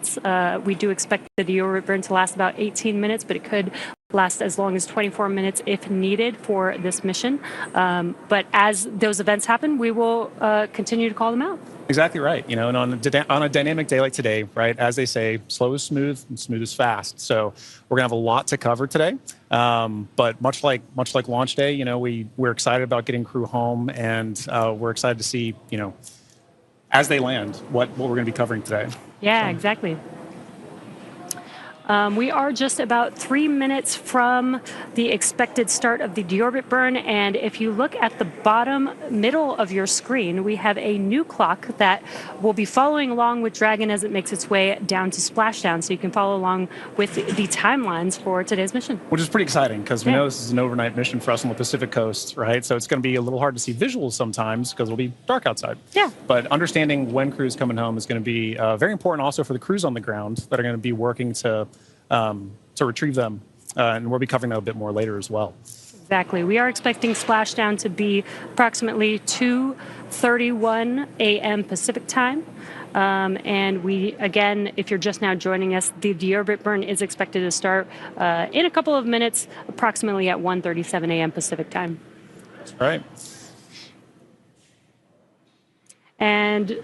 minutes. We do expect the deorbit burn to last about 18 minutes, but it could last as long as 24 minutes if needed for this mission. But as those events happen, we will continue to call them out. Exactly right. You know, and on a dynamic day like today, right, as they say, slow is smooth and smooth is fast. So we're gonna have a lot to cover today. But much like launch day, you know, we're excited about getting crew home, and we're excited to see, you know, as they land, what we're going to be covering today. Yeah, exactly. We are just about 3 minutes from the expected start of the deorbit burn, and if you look at the bottom middle of your screen, we have a new clock that will be following along with Dragon as it makes its way down to splashdown, so you can follow along with the timelines for today's mission. Which is pretty exciting, because we know this is an overnight mission for us on the Pacific Coast, right? So it's going to be a little hard to see visuals sometimes because it'll be dark outside. Yeah. But understanding when crew's coming home is going to be very important also for the crews on the ground that are going to be working to retrieve them, and we'll be covering that a bit more later as well. Exactly. We are expecting splashdown to be approximately 2:31 a.m. Pacific time. And we, again, if you're just now joining us, the deorbit burn is expected to start in a couple of minutes, approximately at 1:37 a.m. Pacific time. That's right. And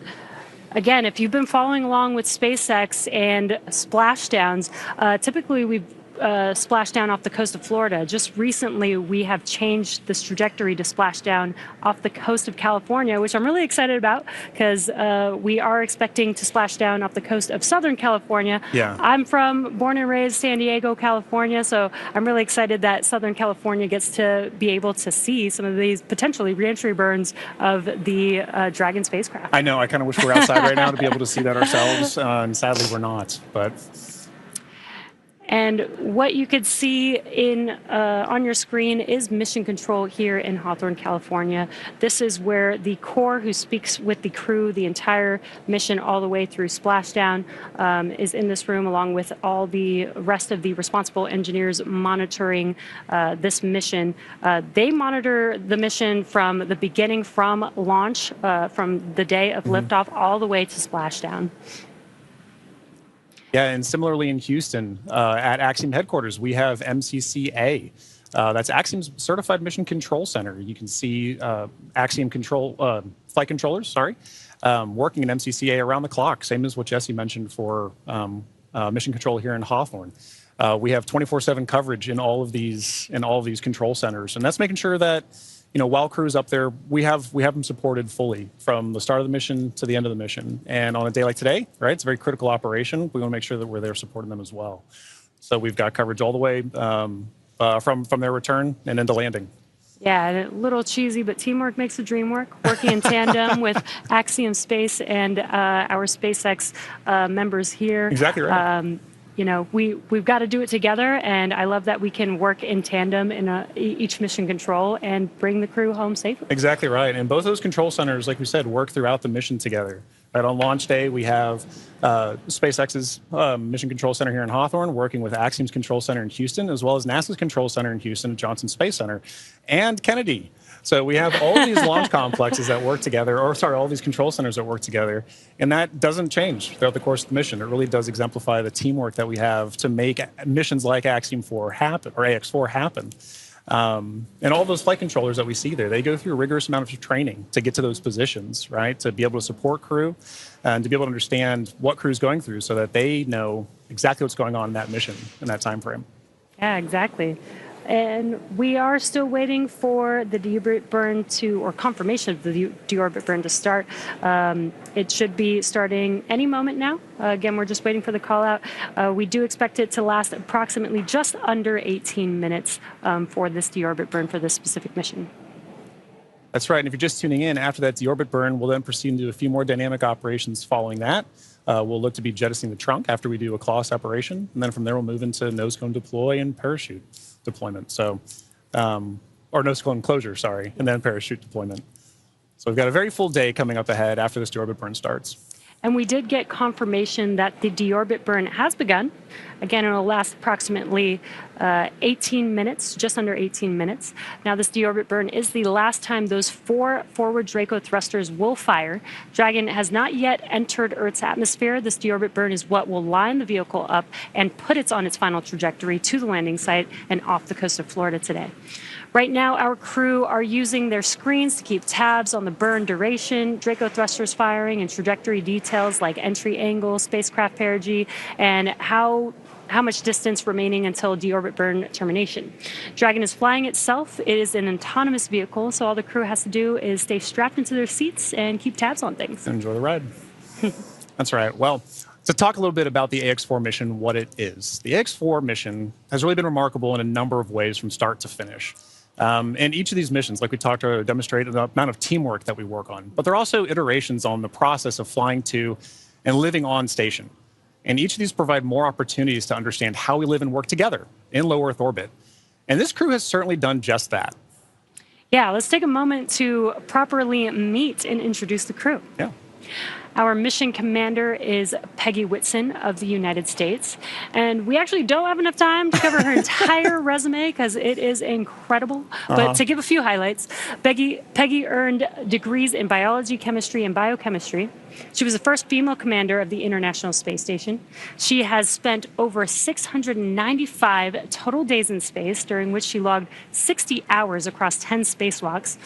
again, if you've been following along with SpaceX and splashdowns, typically we've splashed down off the coast of Florida. Just recently, we have changed this trajectory to splash down off the coast of California, which I'm really excited about because we are expecting to splash down off the coast of Southern California. Yeah. I'm born and raised San Diego, California, so I'm really excited that Southern California gets to be able to see some of these potentially reentry burns of the Dragon spacecraft. I know. I kind of wish we were outside right now to be able to see that ourselves, and sadly we're not. But and what you could see on your screen is mission control here in Hawthorne, California. This is where the Corps, who speaks with the crew the entire mission all the way through splashdown, is in this room along with all the rest of the responsible engineers monitoring this mission. They monitor the mission from the beginning, from launch, from the day of liftoff, all the way to splashdown. Yeah, and similarly in Houston, at Axiom headquarters, we have MCCA. That's Axiom's Certified Mission Control Center. You can see Axiom flight controllers, working in MCCA around the clock, same as what Jesse mentioned for mission control here in Hawthorne. We have 24/7 coverage in all of these control centers, and that's making sure that, you know, while crew's up there, we have them supported fully from the start of the mission to the end of the mission. And on a day like today, right, it's a very critical operation. We want to make sure that we're there supporting them as well. So we've got coverage all the way from their return and into landing. Yeah, a little cheesy, but teamwork makes the dream work. Working in tandem with Axiom Space and our SpaceX members here. Exactly right. You know, we've got to do it together, and I love that we can work in tandem in each mission control and bring the crew home safely. Exactly right. And both those control centers, like we said, work throughout the mission together. Right, on launch day, we have SpaceX's Mission Control Center here in Hawthorne working with Axiom's Control Center in Houston, as well as NASA's Control Center in Houston, Johnson Space Center, and Kennedy. So we have all these launch complexes that work together, all these control centers that work together, and that doesn't change throughout the course of the mission. It really does exemplify the teamwork that we have to make missions like Ax-4 happen, or Ax-4 happen. And all those flight controllers that we see there, they go through a rigorous amount of training to get to those positions, right? To be able to support crew and to be able to understand what crew's going through so that they know exactly what's going on in that mission in that time frame. Yeah, exactly. And we are still waiting for the deorbit burn or confirmation of the deorbit burn to start. It should be starting any moment now. Again, we're just waiting for the call out. We do expect it to last approximately just under 18 minutes for this deorbit burn for this specific mission. That's right. And if you're just tuning in, after that deorbit burn, we'll then proceed into a few more dynamic operations following that. We'll look to be jettisoning the trunk after we do a claw separation. And then from there, we'll move into nose cone deploy and parachute deployment. So, or nose cone closure, sorry, and then parachute deployment. So we've got a very full day coming up ahead after this deorbit burn starts. And we did get confirmation that the deorbit burn has begun. Again, it will last approximately 18 minutes, just under 18 minutes. Now, this deorbit burn is the last time those 4 forward Draco thrusters will fire. Dragon has not yet entered Earth's atmosphere. This deorbit burn is what will line the vehicle up and put it on its final trajectory to the landing site and off the coast of Florida today. Right now, our crew are using their screens to keep tabs on the burn duration, Draco thrusters firing, and trajectory details like entry angle, spacecraft perigee, and how much distance remaining until deorbit burn termination. Dragon is flying itself. It is an autonomous vehicle, so all the crew has to do is stay strapped into their seats and keep tabs on things. Enjoy the ride. That's right. Well, to talk a little bit about the Ax-4 mission, what it is. The Ax-4 mission has really been remarkable in a number of ways from start to finish. And each of these missions, like we talked about, demonstrate the amount of teamwork that we work on. But they're also iterations on the process of flying to and living on station. And each of these provide more opportunities to understand how we live and work together in low Earth orbit. And this crew has certainly done just that. Yeah, let's take a moment to properly meet and introduce the crew. Yeah. Our mission commander is Peggy Whitson of the United States. And we actually don't have enough time to cover her entire resume because it is incredible. But to give a few highlights, Peggy earned degrees in biology, chemistry, and biochemistry. She was the first female commander of the International Space Station. She has spent over 695 total days in space, during which she logged 60 hours across 10 spacewalks.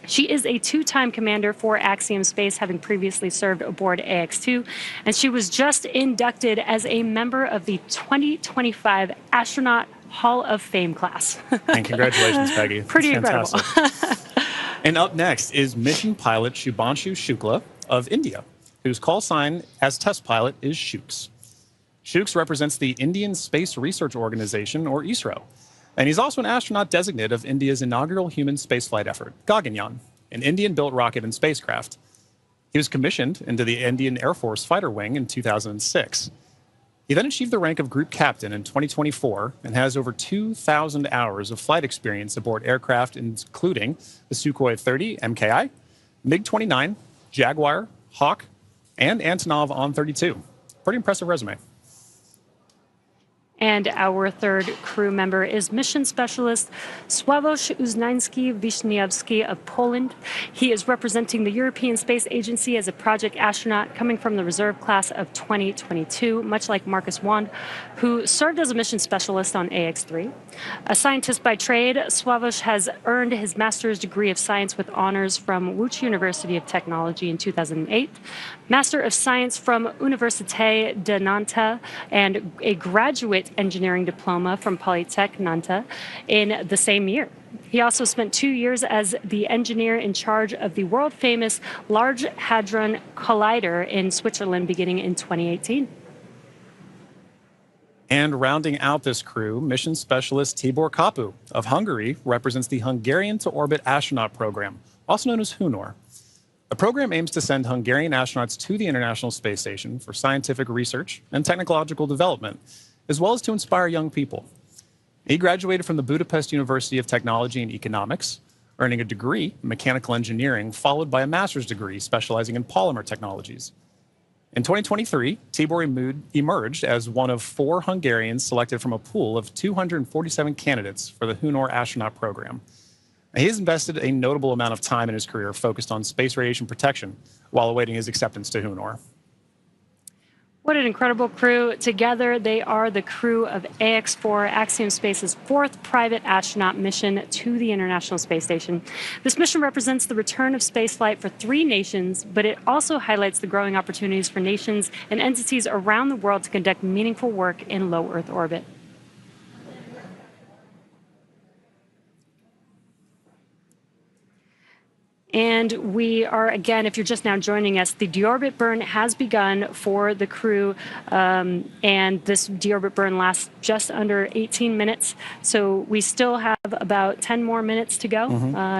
She is a 2-time commander for Axiom Space, having previously served aboard AX-2, and she was just inducted as a member of the 2025 Astronaut Hall of Fame class. And congratulations, Peggy. Pretty incredible. And up next is mission pilot Shubhanshu Shukla of India, whose call sign as test pilot is Shooks. Shooks represents the Indian Space Research Organization, or ISRO. And he's also an astronaut designate of India's inaugural human spaceflight effort, Gaganyaan, an Indian-built rocket and spacecraft. He was commissioned into the Indian Air Force Fighter Wing in 2006. He then achieved the rank of Group Captain in 2024 and has over 2,000 hours of flight experience aboard aircraft, including the Sukhoi 30 MKI, MiG-29, Jaguar, Hawk, and Antonov On-32. Pretty impressive resume. And our third crew member is mission specialist Sławomir Uznański-Wiśniewski of Poland. He is representing the European Space Agency as a project astronaut coming from the reserve class of 2022, much like Marcus Wand, who served as a mission specialist on AX-3. A scientist by trade, Sławomir has earned his master's degree of science with honors from Łódź University of Technology in 2008, Master of Science from Université de Nantes, and a graduate engineering diploma from Polytech Nantes in the same year. He also spent 2 years as the engineer in charge of the world-famous Large Hadron Collider in Switzerland beginning in 2018. And rounding out this crew, mission specialist Tibor Kapu of Hungary represents the Hungarian to Orbit Astronaut Program, also known as HUNOR. The program aims to send Hungarian astronauts to the International Space Station for scientific research and technological development, as well as to inspire young people. He graduated from the Budapest University of Technology and Economics, earning a degree in mechanical engineering, followed by a master's degree specializing in polymer technologies. In 2023, Tibor emerged as one of 4 Hungarians selected from a pool of 247 candidates for the HUNOR astronaut program. He has invested a notable amount of time in his career focused on space radiation protection while awaiting his acceptance to HUNOR. What an incredible crew. Together, they are the crew of Ax-4, Axiom Space's 4th private astronaut mission to the International Space Station. This mission represents the return of spaceflight for 3 nations, but it also highlights the growing opportunities for nations and entities around the world to conduct meaningful work in low Earth orbit. And we are, again, if you're just now joining us, the deorbit burn has begun for the crew, and this deorbit burn lasts just under 18 minutes. So we still have about 10 more minutes to go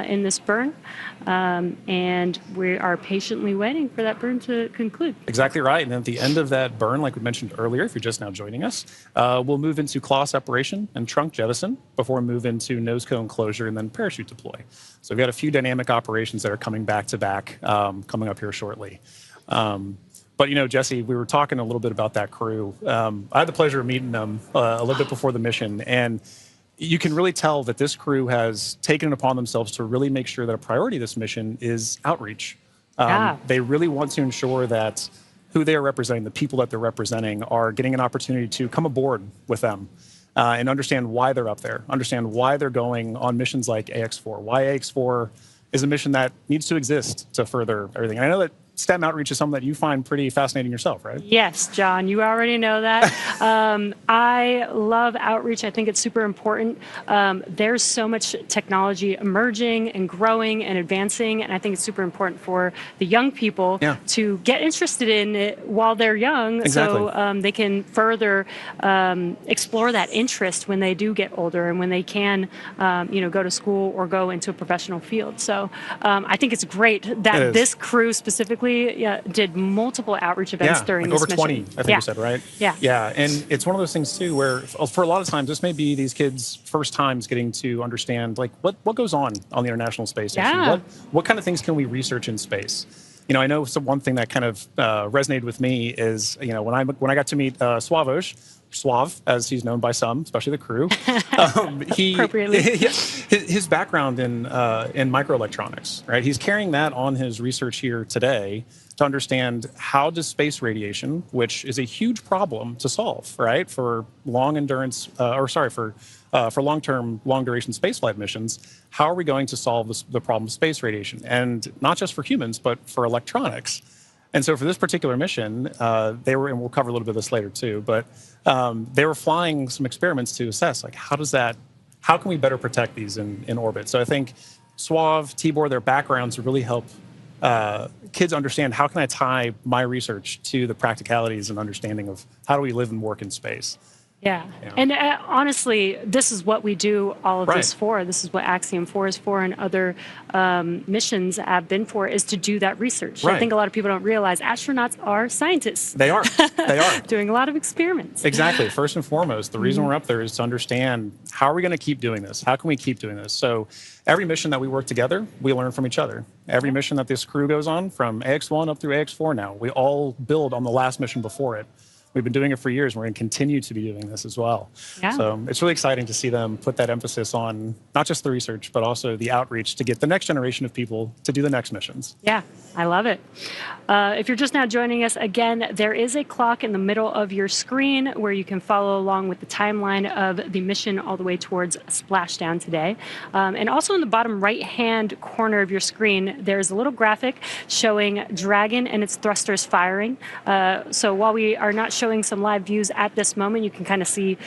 in this burn, and we are patiently waiting for that burn to conclude. Exactly right. And at the end of that burn, like we mentioned earlier, if you're just now joining us, we'll move into claw separation and trunk jettison before we move into nose cone closure and then parachute deploy. So we've got a few dynamic operations that are coming back to back, coming up here shortly. But, Jesse, we were talking a little bit about that crew. I had the pleasure of meeting them a little bit before the mission. And you can really tell that this crew has taken it upon themselves to really make sure that a priority of this mission is outreach. Yeah. They really want to ensure that who they are representing, the people that they're representing, are getting an opportunity to come aboard with them and understand why they're up there, understand why they're going on missions like Ax-4, why Ax-4 is a mission that needs to exist to further everything. And I know that STEM outreach is something that you find pretty fascinating yourself, right? Yes, John, you already know that. I love outreach. I think it's super important. There's so much technology emerging and growing and advancing, and I think it's super important for the young people to get interested in it while they're young, so they can further explore that interest when they do get older and when they can, go to school or go into a professional field. So I think it's great that this crew specifically did multiple outreach events during this over mission. 20, I think you said, right? Yeah. Yeah, and it's one of those things, too, where for a lot of times, this may be these kids' first times getting to understand, like, what goes on the International Space Station? Yeah. What kind of things can we research in space? I know one thing that kind of resonated with me is, when I got to meet Suave, as he's known by some, especially the crew. Appropriately. His background in microelectronics, right? He's carrying that on his research here today to understand how does space radiation, which is a huge problem to solve, right, for long-term, long-duration spaceflight missions, how are we going to solve the problem of space radiation? And not just for humans, but for electronics. And so for this particular mission, they were, and we'll cover a little bit of this later too, but they were flying some experiments to assess, like, how can we better protect these in orbit? So I think Suave, Tibor, their backgrounds really help kids understand, how can I tie my research to the practicalities and understanding of how do we live and work in space? Yeah. And honestly, this is what we do all of this for. This is what Axiom-4 is for, and other missions have been for, is to do that research. I think a lot of people don't realize astronauts are scientists. They are. They are. Doing a lot of experiments. Exactly. First and foremost, the reason we're up there is to understand, how are we going to keep doing this? How can we keep doing this? So every mission that we work together, we learn from each other. Every mission that this crew goes on, from Ax-1 up through Ax-4 now, we all build on the last mission before it. We've been doing it for years, and we're going to continue to be doing this as well. Yeah. So it's really exciting to see them put that emphasis on not just the research, but also the outreach to get the next generation of people to do the next missions. Yeah, I love it. If you're just now joining us, again, there is a clock in the middle of your screen where you can follow along with the timeline of the mission all the way towards splashdown today. And also in the bottom right-hand corner of your screen, there's a little graphic showing Dragon and its thrusters firing. So while we are not showing some live views at this moment, you can kind of see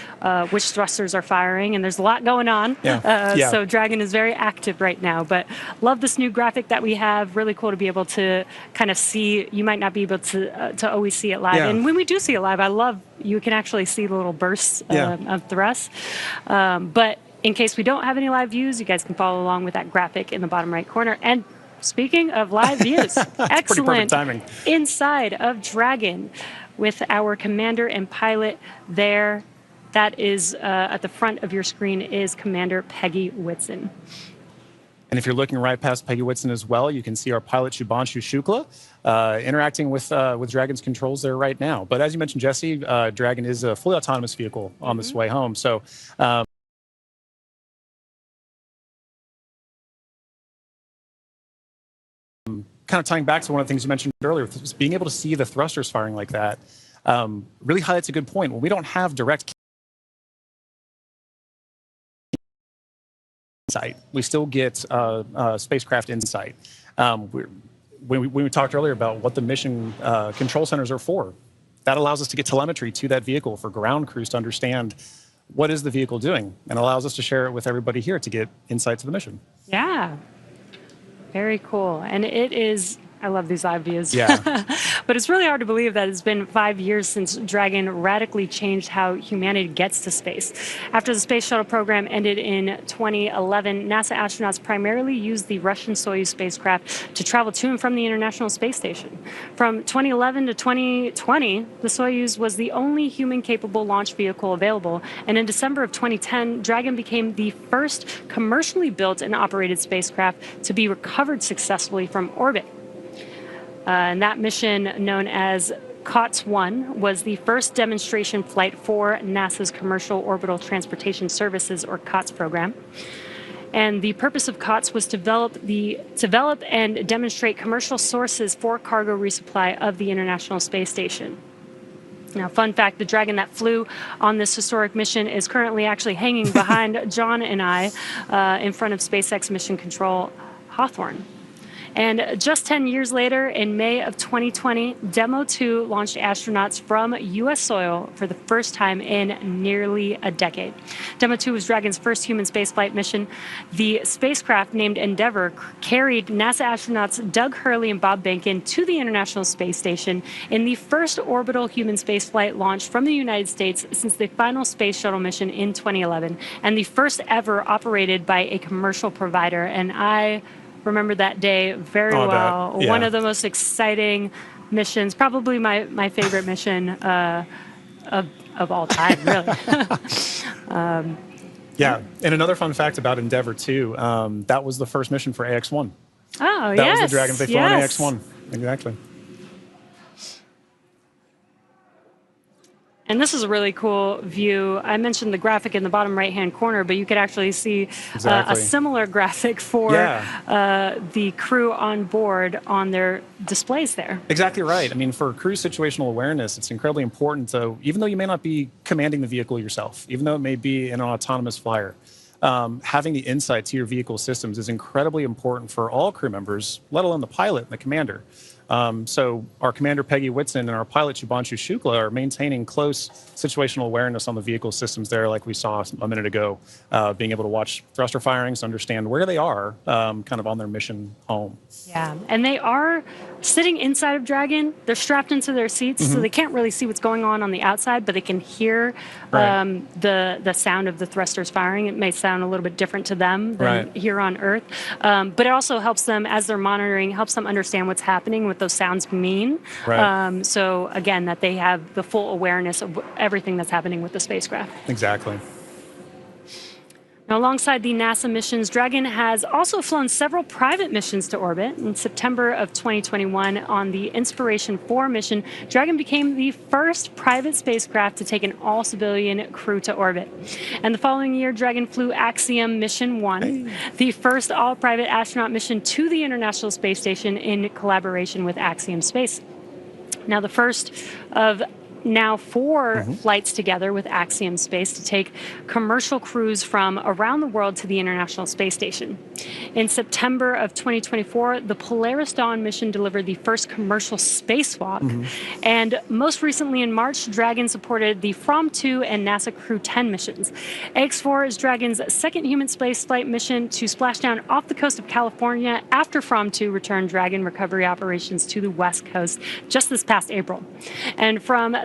which thrusters are firing, and there's a lot going on. So Dragon is very active right now, but love this new graphic that we have. Really cool to be able to kind of see. You might not be able to always see it live, and when we do see it live, I love you can actually see the little bursts of thrust. But in case we don't have any live views, you guys can follow along with that graphic in the bottom right corner. And speaking of live views, excellent timing. Inside of Dragon, with our commander and pilot there. That is at the front of your screen is Commander Peggy Whitson. And if you're looking right past Peggy Whitson as well, you can see our pilot Shubhanshu Shukla interacting with Dragon's controls there right now. But as you mentioned, Jesse, Dragon is a fully autonomous vehicle on this way home. So kind of tying back to one of the things you mentioned earlier, being able to see the thrusters firing like that really highlights a good point. When we don't have direct insight, we still get spacecraft insight. When we talked earlier about what the mission control centers are for, that allows us to get telemetry to that vehicle for ground crews to understand what is the vehicle doing, and allows us to share it with everybody here to get insight to the mission. Yeah. Very cool. And it is, I love these live views. Yeah. But it's really hard to believe that it's been 5 years since Dragon radically changed how humanity gets to space. After the space shuttle program ended in 2011, NASA astronauts primarily used the Russian Soyuz spacecraft to travel to and from the International Space Station. From 2011 to 2020, the Soyuz was the only human-capable launch vehicle available. And in December of 2010, Dragon became the first commercially built and operated spacecraft to be recovered successfully from orbit. And that mission, known as COTS-1, was the first demonstration flight for NASA's Commercial Orbital Transportation Services, or COTS program. And the purpose of COTS was to develop and demonstrate commercial sources for cargo resupply of the International Space Station. Now, fun fact, the Dragon that flew on this historic mission is currently actually hanging behind John and I in front of SpaceX Mission Control Hawthorne. And just 10 years later, in May of 2020, Demo 2 launched astronauts from U.S. soil for the first time in nearly a decade. Demo 2 was Dragon's first human spaceflight mission. The spacecraft, named Endeavour, carried NASA astronauts Doug Hurley and Bob Behnken to the International Space Station in the first orbital human spaceflight launch from the United States since the final space shuttle mission in 2011, and the first ever operated by a commercial provider. And I remember that day very well. Yeah. One of the most exciting missions, probably my favorite mission of all time, really. Yeah, and another fun fact about Endeavour too, that was the first mission for Ax-4. Oh, That was the Dragon they flew on Ax-4. Exactly. And this is a really cool view. I mentioned the graphic in the bottom right-hand corner, but you could actually see a similar graphic for the crew on board on their displays there. Exactly right. I mean, for crew situational awareness, it's incredibly important to, even though you may not be commanding the vehicle yourself, even though it may be an autonomous flyer, having the insight to your vehicle systems is incredibly important for all crew members, let alone the pilot and the commander. So our commander, Peggy Whitson, and our pilot, Shubhanshu Shukla, are maintaining close situational awareness on the vehicle systems there, like we saw a minute ago, being able to watch thruster firings, understand where they are kind of on their mission home. Yeah, and they are sitting inside of Dragon. They're strapped into their seats, so they can't really see what's going on the outside, but they can hear the sound of the thrusters firing. It may sound a little bit different to them than here on Earth, but it also helps them, as they're monitoring, helps them understand what's happening, what those sounds mean. So again, that they have the full awareness of everything that's happening with the spacecraft. Exactly. Now, alongside the NASA missions, Dragon has also flown several private missions to orbit. In September of 2021, on the Inspiration 4 mission, Dragon became the first private spacecraft to take an all-civilian crew to orbit. And the following year, Dragon flew Axiom Mission 1, the first all-private astronaut mission to the International Space Station in collaboration with Axiom Space. Now, the first of now 4 flights together with Axiom Space to take commercial crews from around the world to the International Space Station. In September of 2024, the Polaris Dawn mission delivered the first commercial spacewalk. And most recently in March, Dragon supported the From-2 and NASA Crew 10 missions. Ax-4 is Dragon's second human spaceflight mission to splash down off the coast of California after From-2 returned Dragon recovery operations to the West Coast just this past April. And from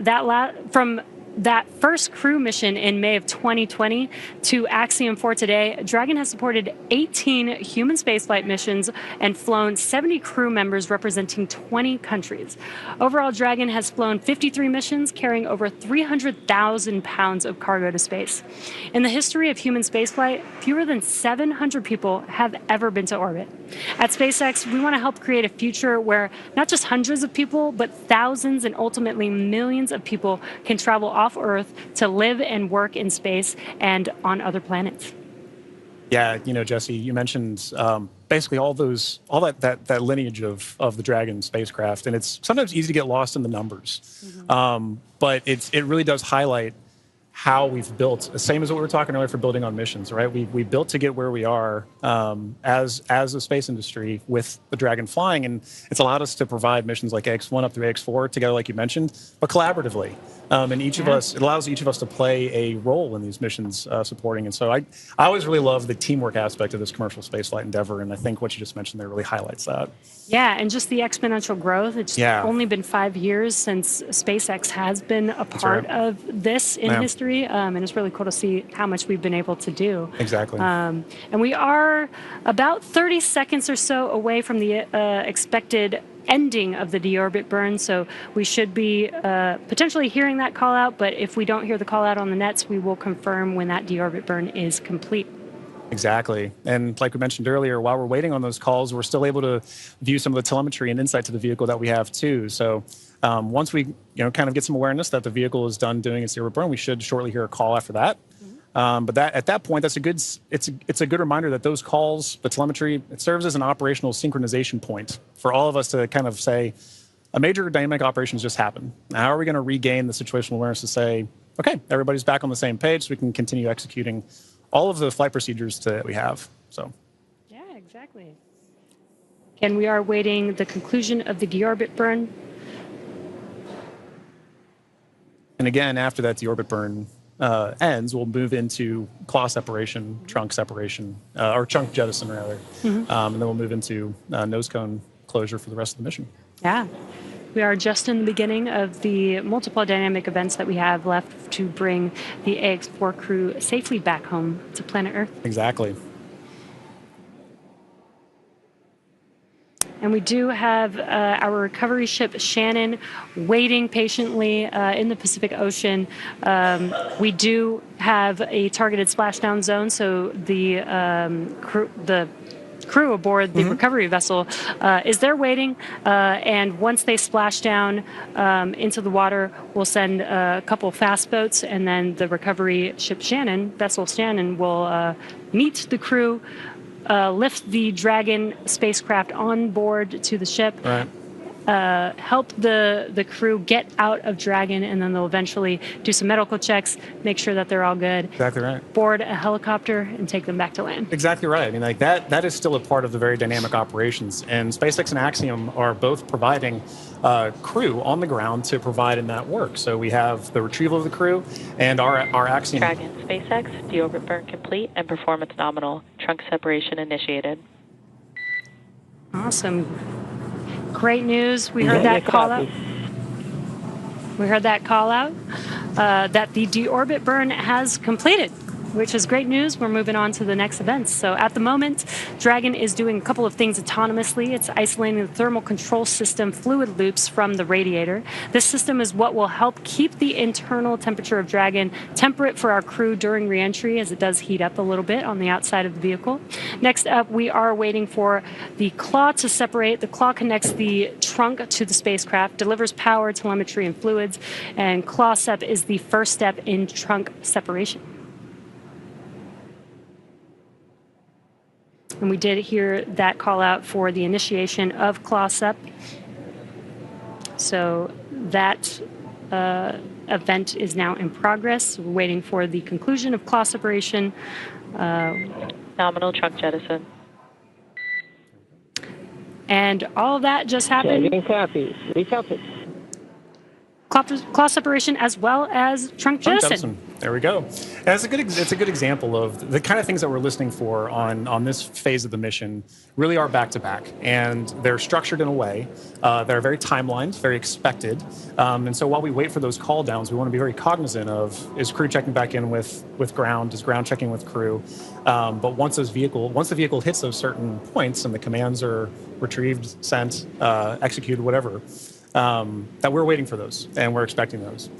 that first crew mission in May of 2020 to Axiom 4 today, Dragon has supported 18 human spaceflight missions and flown 70 crew members representing 20 countries. Overall, Dragon has flown 53 missions, carrying over 300,000 pounds of cargo to space. In the history of human spaceflight, fewer than 700 people have ever been to orbit. At SpaceX, we want to help create a future where not just hundreds of people, but thousands and ultimately millions of people can travel off Earth to live and work in space and on other planets. Yeah, you know, Jesse, you mentioned basically all that lineage of the Dragon spacecraft, and it's sometimes easy to get lost in the numbers, but it really does highlight how we've built, the same as what we were talking earlier for building on missions, right? We built to get where we are as a space industry with the Dragon flying, and it's allowed us to provide missions like Ax-1 up through Ax-4 together, like you mentioned, but collaboratively. And each of us, it allows each of us to play a role in these missions supporting. And so I always really love the teamwork aspect of this commercial spaceflight endeavor, and I think what you just mentioned there really highlights that. Yeah, and just the exponential growth. It's only been 5 years since SpaceX has been a part of this in history, and it's really cool to see how much we've been able to do. Exactly. And we are about 30 seconds or so away from the expected ending of the deorbit burn, so we should be potentially hearing that call out, but if we don't hear the call out on the nets, we will confirm when that deorbit burn is complete. Exactly. And like we mentioned earlier, while we're waiting on those calls, we're still able to view some of the telemetry and insight to the vehicle that we have too. So once we kind of get some awareness that the vehicle is done doing its zero burn, we should shortly hear a call after that. But that at that point, it's a good reminder that those calls, the telemetry, it serves as an operational synchronization point for all of us to kind of say, a major dynamic operation has just happened. Now, how are we going to regain the situational awareness to say, okay, everybody's back on the same page so we can continue executing all of the flight procedures that we have. So, yeah, exactly. And we are awaiting the conclusion of the deorbit burn. And again, after that deorbit burn ends, we'll move into claw separation, trunk separation, or trunk jettison rather, and then we'll move into nose cone closure for the rest of the mission. Yeah. We are just in the beginning of the multiple dynamic events that we have left to bring the Ax-4 crew safely back home to planet Earth. Exactly. And we do have our recovery ship Shannon waiting patiently in the Pacific Ocean. We do have a targeted splashdown zone, so the crew aboard the recovery vessel is there waiting, and once they splash down into the water, we'll send a couple fast boats, and then the recovery ship vessel Shannon will meet the crew, lift the Dragon spacecraft on board to the ship, Right. Help the crew get out of Dragon, and then they'll eventually do some medical checks, make sure that they're all good. Exactly right. Board a helicopter and take them back to land. Exactly right. I mean, like that is still a part of the very dynamic operations. And SpaceX and Axiom are both providing crew on the ground to provide in that work. So we have the retrieval of the crew and our Axiom. Dragon, SpaceX, deorbit burn complete and performance nominal. Trunk separation initiated. Awesome. Great news. We heard that call out. We heard that call out that the deorbit burn has completed, which is great news. We're moving on to the next events. So at the moment, Dragon is doing a couple of things autonomously. It's isolating the thermal control system fluid loops from the radiator. This system is what will help keep the internal temperature of Dragon temperate for our crew during reentry, as it does heat up a little bit on the outside of the vehicle. Next up, we are waiting for the claw to separate. The claw connects the trunk to the spacecraft, delivers power, telemetry, and fluids, and claw sep is the first step in trunk separation. And we did hear that call out for the initiation of claw sep. So that event is now in progress. We're waiting for the conclusion of claw separation. Nominal trunk jettison. And all of that just happened. Claw separation as well as trunk jettison. There we go. And it's a good example of the kind of things that we're listening for on this phase of the mission. Really are back to back, and they're structured in a way that are very timelined, very expected. And so while we wait for those call downs, we want to be very cognizant of, is crew checking back in with ground, is ground checking with crew. But once the vehicle hits those certain points and the commands are retrieved, sent, executed, whatever. That we're waiting for those, and we're expecting those.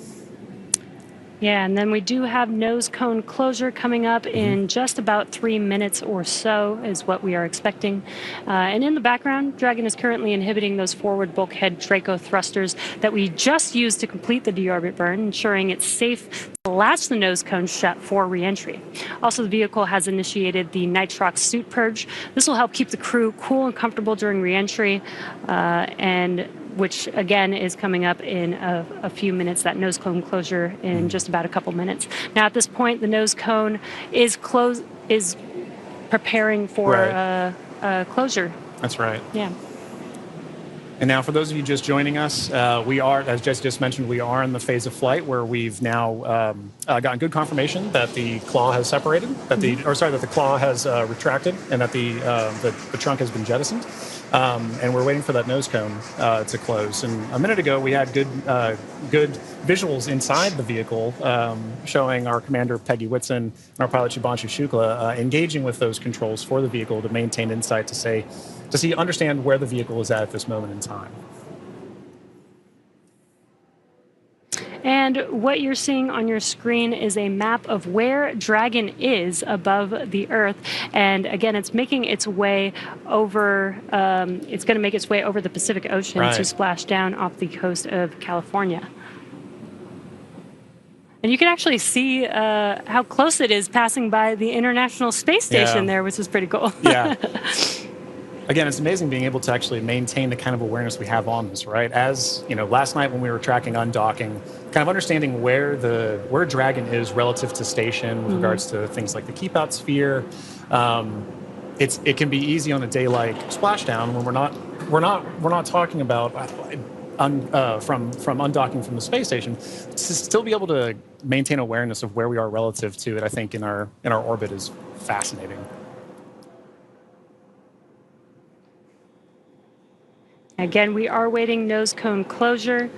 Yeah, and then we do have nose cone closure coming up in just about 3 minutes or so is what we are expecting. And in the background, Dragon is currently inhibiting those forward bulkhead Draco thrusters that we just used to complete the deorbit burn, ensuring it's safe to latch the nose cone shut for reentry. Also, the vehicle has initiated the nitrox suit purge. This will help keep the crew cool and comfortable during reentry, and which again is coming up in a few minutes, that nose cone closure in just about a couple minutes. Now at this point, the nose cone is preparing for closure. That's right. Yeah. And now for those of you just joining us, we are, as Jess just mentioned, we are in the phase of flight where we've now gotten good confirmation that the claw has separated, that the claw has retracted, and that the trunk has been jettisoned. And we're waiting for that nose cone to close. And a minute ago, we had good visuals inside the vehicle showing our commander, Peggy Whitson, and our pilot, Shubhanshu Shukla, engaging with those controls for the vehicle to maintain insight to understand where the vehicle is at this moment in time. And what you're seeing on your screen is a map of where Dragon is above the Earth. And again, it's making its way over, it's going to make its way over the Pacific Ocean to splash down off the coast of California. And you can actually see how close it is passing by the International Space Station there, which is pretty cool. Yeah. Again, it's amazing being able to actually maintain the kind of awareness we have on this, right? As you know, last night when we were tracking undocking, kind of understanding where Dragon is relative to station with regards to things like the keep out sphere. It can be easy on a day like splashdown when we're not talking about from undocking from the space station, to still be able to maintain awareness of where we are relative to it. I think in our orbit is fascinating. Again, we are waiting nose cone closure.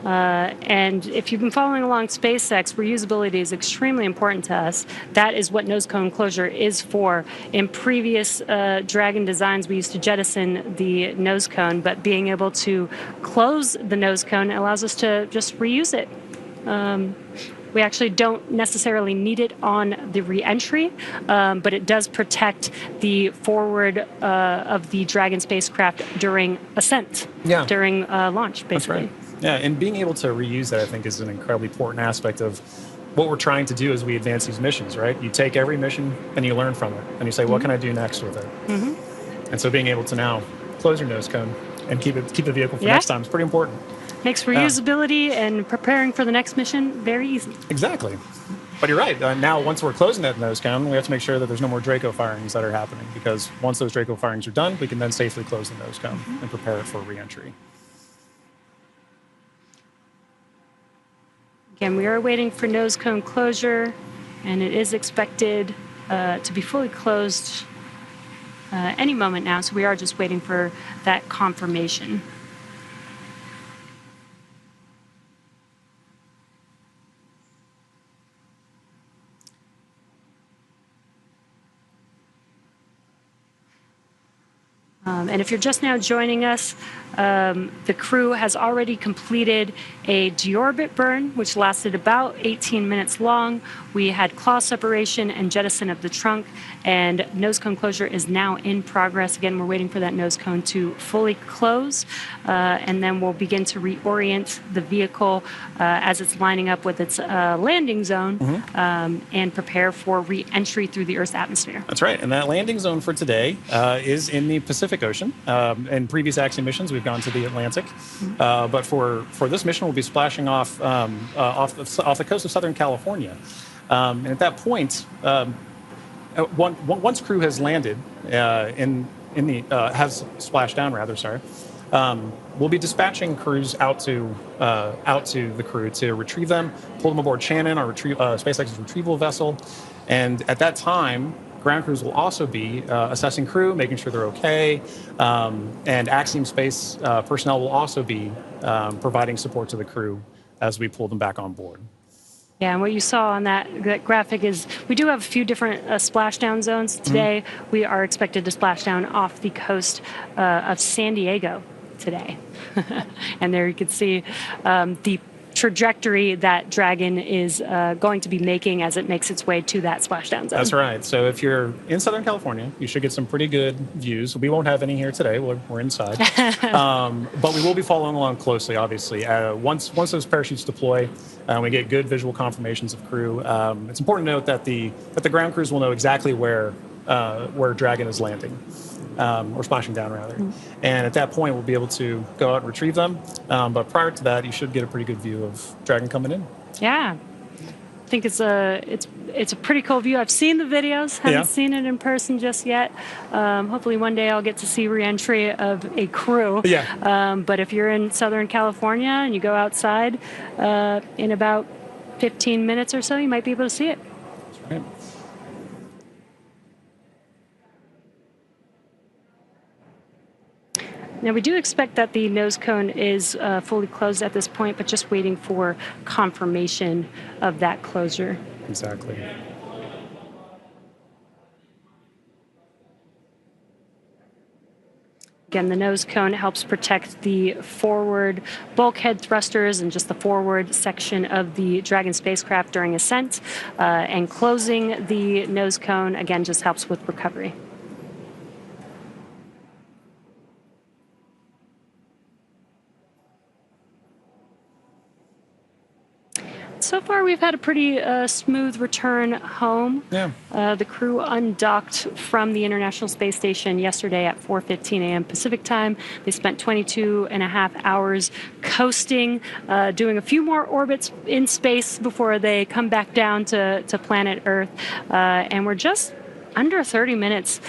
And if you've been following along SpaceX, reusability is extremely important to us. That is what nose cone closure is for. In previous Dragon designs, we used to jettison the nose cone, but being able to close the nose cone allows us to just reuse it. We actually don't necessarily need it on the re-entry, but it does protect the forward of the Dragon spacecraft during ascent, during launch, basically. That's right. Yeah, and being able to reuse that, I think, is an incredibly important aspect of what we're trying to do as we advance these missions, right? You take every mission and you learn from it, and you say, what can I do next with it? And so being able to now close your nose cone and keep the vehicle for next time is pretty important. Makes reusability and preparing for the next mission very easy. Exactly. But you're right. Now, once we're closing that nose cone, we have to make sure that there's no more Draco firings that are happening, because once those Draco firings are done, we can then safely close the nose cone and prepare it for re-entry. Again, we are waiting for nose cone closure, and it is expected to be fully closed any moment now, so we are just waiting for that confirmation. And if you're just now joining us, the crew has already completed a deorbit burn, which lasted about 18 minutes long. We had claw separation and jettison of the trunk, and nose cone closure is now in progress. Again, we're waiting for that nose cone to fully close, and then we'll begin to reorient the vehicle as it's lining up with its landing zone and prepare for re-entry through the Earth's atmosphere. That's right, and that landing zone for today is in the Pacific Ocean. In previous Axiom missions, we've gone to the Atlantic, but for this mission, we'll be splashing off the coast of Southern California. And at that point, once crew has landed has splashed down, rather, sorry, we'll be dispatching crews out to the crew to retrieve them, pull them aboard Shannon, our SpaceX's retrieval vessel, and at that time, ground crews will also be assessing crew, making sure they're okay, and Axiom Space personnel will also be providing support to the crew as we pull them back on board. Yeah, and what you saw on that graphic is we do have a few different splashdown zones. Today, we are expected to splash down off the coast of San Diego today. And there you can see the trajectory that Dragon is going to be making as it makes its way to that splashdown zone. That's right. So if you're in Southern California, you should get some pretty good views. We won't have any here today. We're inside. But we will be following along closely, obviously. Once those parachutes deploy, we get good visual confirmations of crew. It's important to note that the ground crews will know exactly where Dragon is landing. Or splashing down, rather. And at that point, we'll be able to go out and retrieve them. But prior to that, you should get a pretty good view of Dragon coming in. Yeah. I think it's a pretty cool view. I've seen the videos, haven't seen it in person just yet. Hopefully one day I'll get to see re-entry of a crew. But if you're in Southern California and you go outside in about 15 minutes or so, you might be able to see it. That's right. Now, we do expect that the nose cone is fully closed at this point, but just waiting for confirmation of that closure. Exactly. Again, the nose cone helps protect the forward bulkhead thrusters and just the forward section of the Dragon spacecraft during ascent. And closing the nose cone, again, just helps with recovery. So far, we've had a pretty smooth return home. Yeah. The crew undocked from the International Space Station yesterday at 4:15 a.m. Pacific time. They spent 22 and a half hours coasting, doing a few more orbits in space before they come back down to planet Earth. And we're just under 30 minutes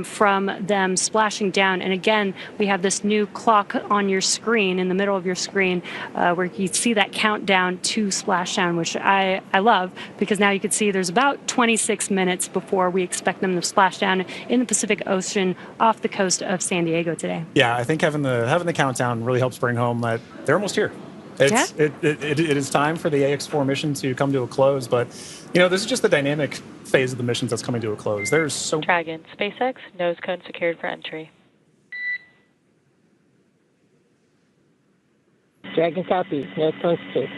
from them splashing down. And again, we have this new clock on your screen, in the middle of your screen, where you see that countdown to splashdown, which I love, because now you can see there's about 26 minutes before we expect them to splash down in the Pacific Ocean off the coast of San Diego today. Yeah, I think having the countdown really helps bring home that they're almost here. It is time for the Ax-4 mission to come to a close, but this is just the dynamic phase of the missions that's coming to a close. There's so Dragon, SpaceX, nose cone secured for entry. Dragon copy, nose cone secured.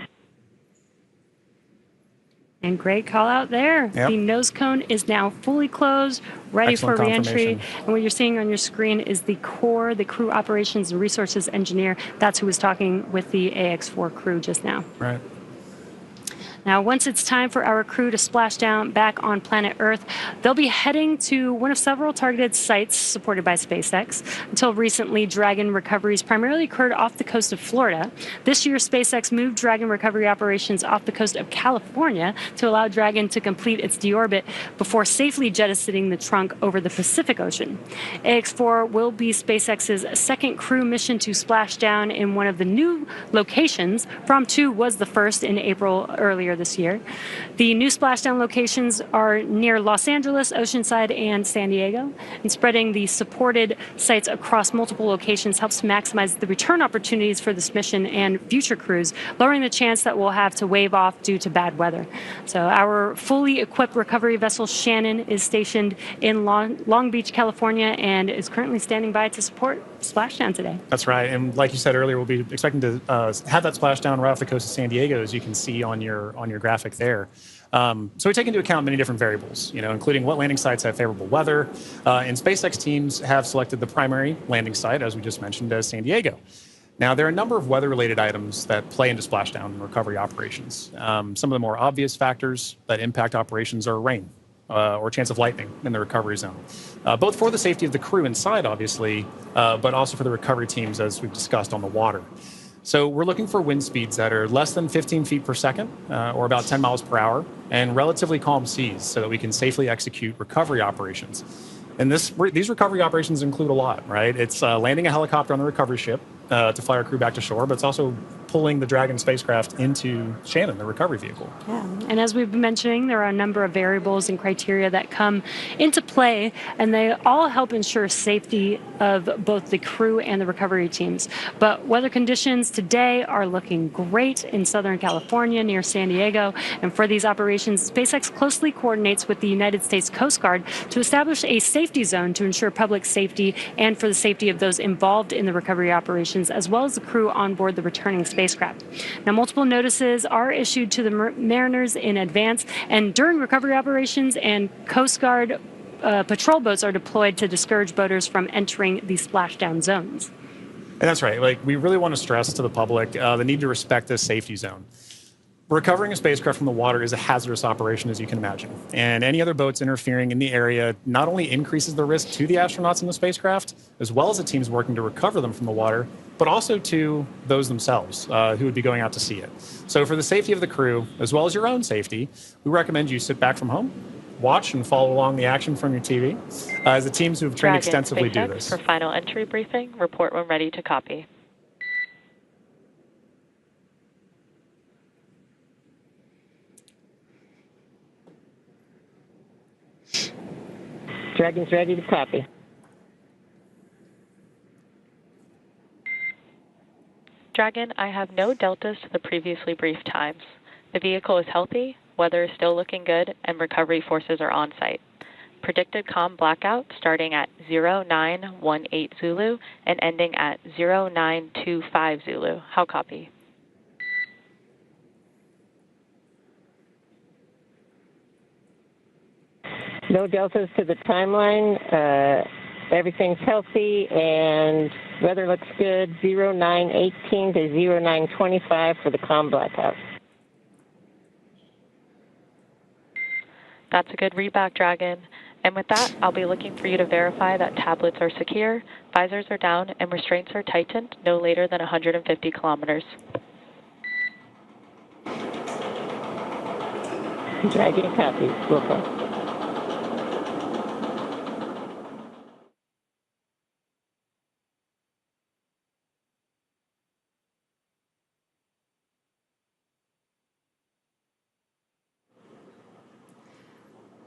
And great call out there. Yep. The nose cone is now fully closed, ready Excellent for reentry. confirmation. And what you're seeing on your screen is the core, the crew operations and resources engineer. That's who was talking with the Ax-4 crew just now. right. Now, once it's time for our crew to splash down back on planet Earth, they'll be heading to one of several targeted sites supported by SpaceX. Until recently, Dragon recoveries primarily occurred off the coast of Florida. This year, SpaceX moved Dragon recovery operations off the coast of California to allow Dragon to complete its deorbit before safely jettisoning the trunk over the Pacific Ocean. Ax-4 will be SpaceX's second crew mission to splash down in one of the new locations. From 2 was the first in April earlier this year. The new splashdown locations are near Los Angeles, Oceanside, and San Diego. And spreading the supported sites across multiple locations helps maximize the return opportunities for this mission and future crews, lowering the chance that we'll have to wave off due to bad weather. So our fully equipped recovery vessel Shannon is stationed in Long Beach, California, and is currently standing by to support splashdown today. That's right. And like you said earlier, we'll be expecting to have that splashdown right off the coast of San Diego, as you can see on your graphic there. So we take into account many different variables, including what landing sites have favorable weather. And SpaceX teams have selected the primary landing site, as we just mentioned, as San Diego. Now, there are a number of weather-related items that play into splashdown and recovery operations. Some of the more obvious factors that impact operations are rain or chance of lightning in the recovery zone, both for the safety of the crew inside, obviously, but also for the recovery teams, as we've discussed, on the water. So we're looking for wind speeds that are less than 15 feet per second, or about 10 miles per hour, and relatively calm seas so that we can safely execute recovery operations. And these recovery operations include a lot, right? It's landing a helicopter on the recovery ship to fly our crew back to shore, but it's also pulling the Dragon spacecraft into Shannon, the recovery vehicle. Yeah, and as we've been mentioning, there are a number of variables and criteria that come into play, and they all help ensure safety of both the crew and the recovery teams. But weather conditions today are looking great in Southern California near San Diego, and for these operations, SpaceX closely coordinates with the United States Coast Guard to establish a safety zone to ensure public safety and for the safety of those involved in the recovery operations, as well as the crew on board the returning spacecraft. Now, multiple notices are issued to the mariners in advance and during recovery operations, and Coast Guard patrol boats are deployed to discourage boaters from entering the splashdown zones. And that's right. We really want to stress to the public the need to respect this safety zone. Recovering a spacecraft from the water is a hazardous operation, as you can imagine. And any other boats interfering in the area not only increases the risk to the astronauts in the spacecraft, as well as the teams working to recover them from the water, but also to those themselves who would be going out to see it. So for the safety of the crew, as well as your own safety, we recommend you sit back from home, watch and follow along the action from your TV, as the teams who have trained extensively do this. For final entry briefing, report when ready to copy. Dragon's ready to copy. Dragon, I have no deltas to the previously briefed times. The vehicle is healthy, weather is still looking good, and recovery forces are on site. Predicted comm blackout starting at 0918 Zulu and ending at 0925 Zulu. How copy? No deltas to the timeline. Everything's healthy and weather looks good. 0918 to 0925 for the comm blackout. That's a good readback, Dragon. And with that, I'll be looking for you to verify that tablets are secure, visors are down, and restraints are tightened no later than 150 kilometers. Dragon copies. Welcome.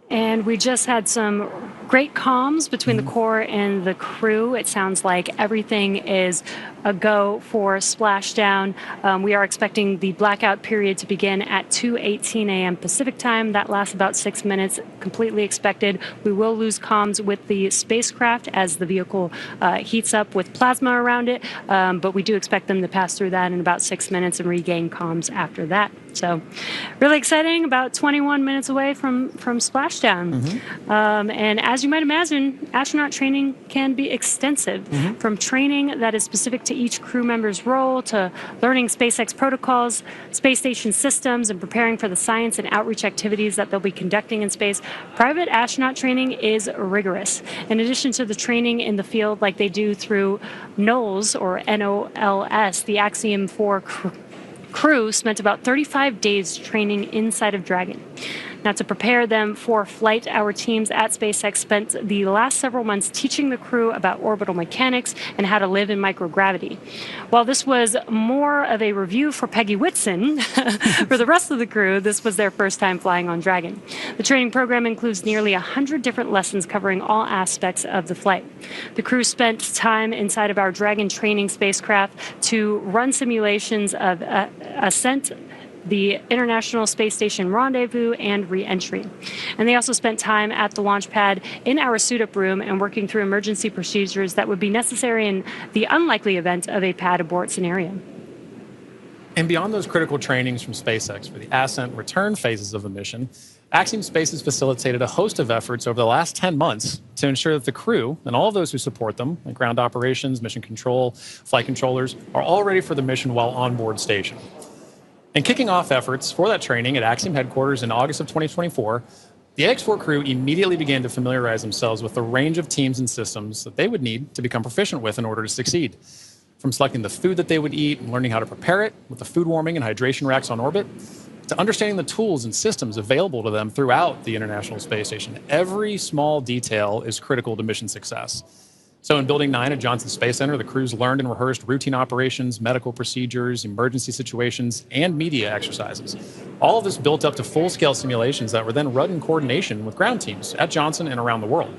And we just had some great comms between the core and the crew. It sounds like everything is a go for splashdown. We are expecting the blackout period to begin at 2:18 a.m. Pacific time. That lasts about 6 minutes, completely expected. We will lose comms with the spacecraft as the vehicle heats up with plasma around it, but we do expect them to pass through that in about 6 minutes and regain comms after that. So really exciting, about 21 minutes away from splashdown. And as you might imagine, astronaut training can be extensive, from training that is specific to each crew member's role to learning SpaceX protocols, space station systems, and preparing for the science and outreach activities that they'll be conducting in space. Private astronaut training is rigorous. In addition to the training in the field like they do through NOLS, or NOLS, the Ax-4 crew spent about 35 days training inside of Dragon. Now, to prepare them for flight, our teams at SpaceX spent the last several months teaching the crew about orbital mechanics and how to live in microgravity. While this was more of a review for Peggy Whitson, for the rest of the crew, this was their first time flying on Dragon. The training program includes nearly 100 different lessons covering all aspects of the flight. The crew spent time inside of our Dragon training spacecraft to run simulations of ascent, the International Space Station rendezvous, and re-entry. And they also spent time at the launch pad in our suit-up room and working through emergency procedures that would be necessary in the unlikely event of a pad abort scenario. And beyond those critical trainings from SpaceX for the ascent and return phases of the mission, Axiom Space has facilitated a host of efforts over the last 10 months to ensure that the crew and all of those who support them, like ground operations, mission control, flight controllers, are all ready for the mission while on board station. And kicking off efforts for that training at Axiom headquarters in August of 2024, the Ax-4 crew immediately began to familiarize themselves with the range of teams and systems that they would need to become proficient with in order to succeed. From selecting the food that they would eat and learning how to prepare it with the food warming and hydration racks on orbit, to understanding the tools and systems available to them throughout the International Space Station. Every small detail is critical to mission success. So in Building 9 at Johnson Space Center, the crews learned and rehearsed routine operations, medical procedures, emergency situations, and media exercises. All of this built up to full-scale simulations that were then run in coordination with ground teams at Johnson and around the world.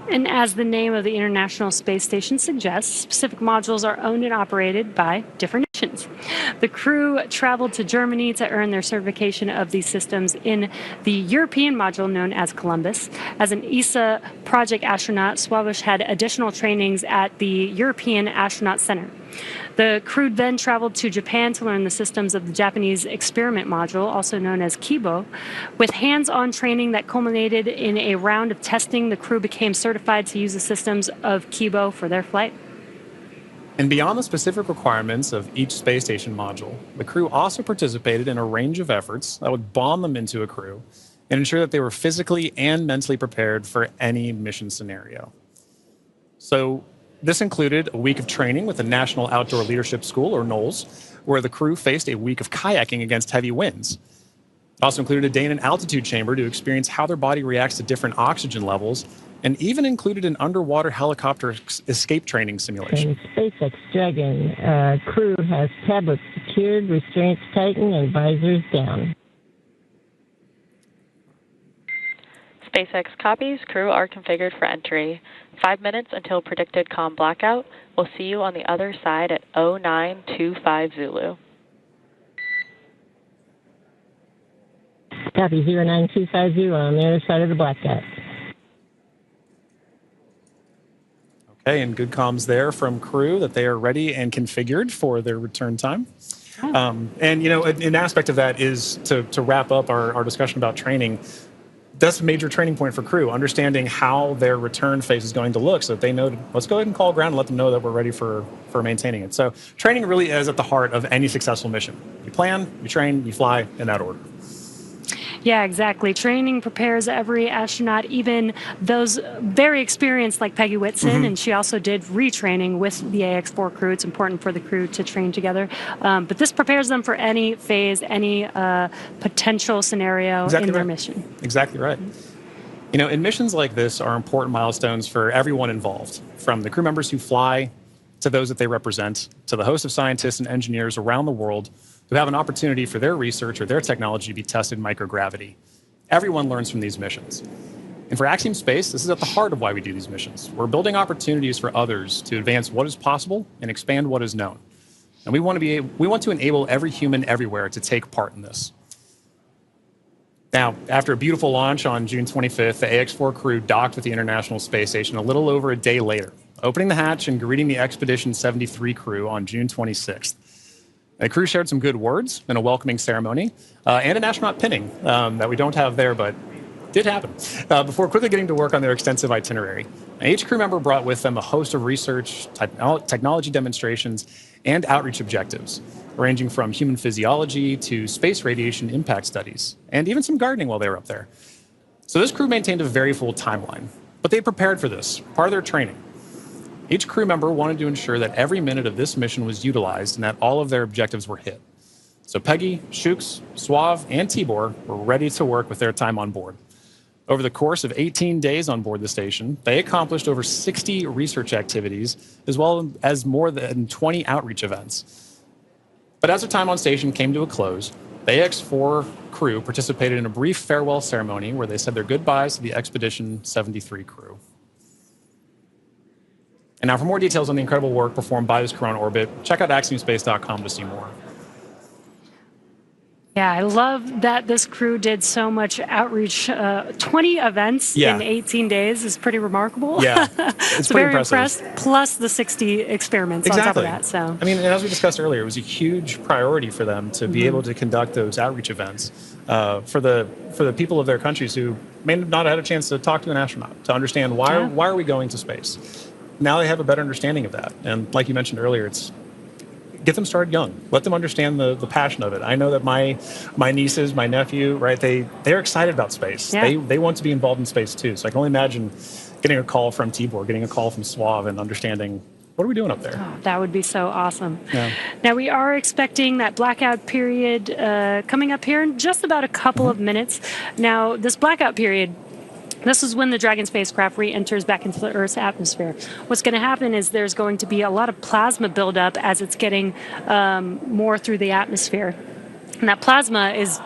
And as the name of the International Space Station suggests, specific modules are owned and operated by different nations. The crew traveled to Germany to earn their certification of these systems in the European module known as Columbus. As an ESA project astronaut, Swabish had additional trainings at the European Astronaut Center. The crew then traveled to Japan to learn the systems of the Japanese experiment module, also known as Kibo. With hands-on training that culminated in a round of testing, the crew became certified to use the systems of Kibo for their flight. And beyond the specific requirements of each space station module, the crew also participated in a range of efforts that would bond them into a crew and ensure that they were physically and mentally prepared for any mission scenario. So this included a week of training with the National Outdoor Leadership School, or NOLS, where the crew faced a week of kayaking against heavy winds. It also included a day in an altitude chamber to experience how their body reacts to different oxygen levels, and even included an underwater helicopter escape training simulation. SpaceX Dragon crew has tablets secured, restraints tightened, and visors down. SpaceX copies. Crew are configured for entry. 5 minutes until predicted comm blackout. We'll see you on the other side at 0925 Zulu. Copy 09250 on the other side of the blackout. Okay, and good comms there from crew that they are ready and configured for their return time. And, you know, an aspect of that is to wrap up our discussion about training. That's a major training point for crew, understanding how their return phase is going to look so that they know, let's go ahead and call ground and let them know that we're ready for maintaining it. So training really is at the heart of any successful mission. You plan, you train, you fly in that order. Yeah, exactly. Training prepares every astronaut, even those very experienced like Peggy Whitson, and she also did retraining with the Ax-4 crew. It's important for the crew to train together. But this prepares them for any phase, any potential scenario in their mission. Exactly right. You know, and missions like this are important milestones for everyone involved, from the crew members who fly to those that they represent, to the host of scientists and engineers around the world who have an opportunity for their research or their technology to be tested in microgravity. Everyone learns from these missions. And for Axiom Space, this is at the heart of why we do these missions. We're building opportunities for others to advance what is possible and expand what is known. And we want to enable every human everywhere to take part in this. Now, after a beautiful launch on June 25th, the Ax-4 crew docked with the International Space Station a little over a day later, opening the hatch and greeting the Expedition 73 crew on June 26th. The crew shared some good words in a welcoming ceremony and an astronaut pinning that we don't have there, but did happen, before quickly getting to work on their extensive itinerary. Now, each crew member brought with them a host of research, technology demonstrations, and outreach objectives, ranging from human physiology to space radiation impact studies, and even some gardening while they were up there. So this crew maintained a very full timeline, but they prepared for this, part of their training. Each crew member wanted to ensure that every minute of this mission was utilized and that all of their objectives were hit. So Peggy, Shooks, Suave, and Tibor were ready to work with their time on board. Over the course of 18 days on board the station, they accomplished over 60 research activities, as well as more than 20 outreach events. But as their time on station came to a close, the Ax-4 crew participated in a brief farewell ceremony where they said their goodbyes to the Expedition 73 crew. And now for more details on the incredible work performed by this crew on orbit, check out axiomspace.com to see more. Yeah, I love that this crew did so much outreach. 20 events in 18 days is pretty remarkable. Yeah, it's so pretty very impressive. impressed. Plus the 60 experiments on top of that. So I mean, and as we discussed earlier, it was a huge priority for them to be able to conduct those outreach events for the people of their countries who may not have had a chance to talk to an astronaut to understand why are we going to space. Now they have a better understanding of that, and like you mentioned earlier, it's get them started young. Let them understand the passion of it. I know that my nieces, my nephew, right? They're excited about space. Yeah. They want to be involved in space too. So I can only imagine getting a call from Tibor, getting a call from Suave, and understanding what are we doing up there. Oh, that would be so awesome. Yeah. Now we are expecting that blackout period coming up here in just about a couple of minutes. Now this blackout period. This is when the Dragon spacecraft re-enters back into the Earth's atmosphere. What's going to happen is there's going to be a lot of plasma buildup as it's getting more through the atmosphere. And that plasma is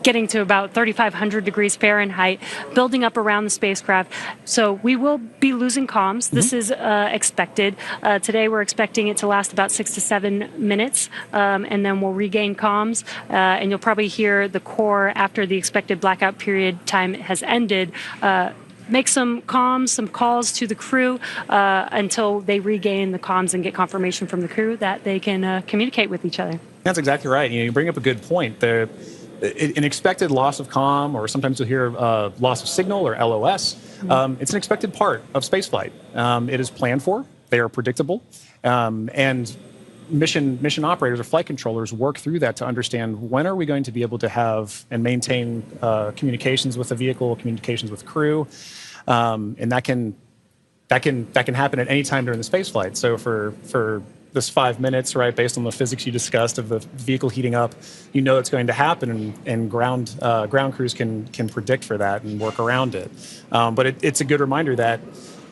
getting to about 3,500 degrees Fahrenheit, building up around the spacecraft. So we will be losing comms. This is expected. Today we're expecting it to last about 6 to 7 minutes, and then we'll regain comms. And you'll probably hear the core after the expected blackout period time has ended. Make some comms, some calls to the crew until they regain the comms and get confirmation from the crew that they can communicate with each other. That's exactly right. You bring up a good point. An expected loss of comm, or sometimes you'll hear loss of signal, or LOS. It's an expected part of spaceflight. It is planned for. They are predictable, and mission operators or flight controllers work through that to understand when are we going to be able to have and maintain communications with the vehicle, communications with crew, and that can happen at any time during the spaceflight. So for this 5 minutes, right, based on the physics you discussed of the vehicle heating up, you know it's going to happen, and ground crews can predict for that and work around it. But it's a good reminder that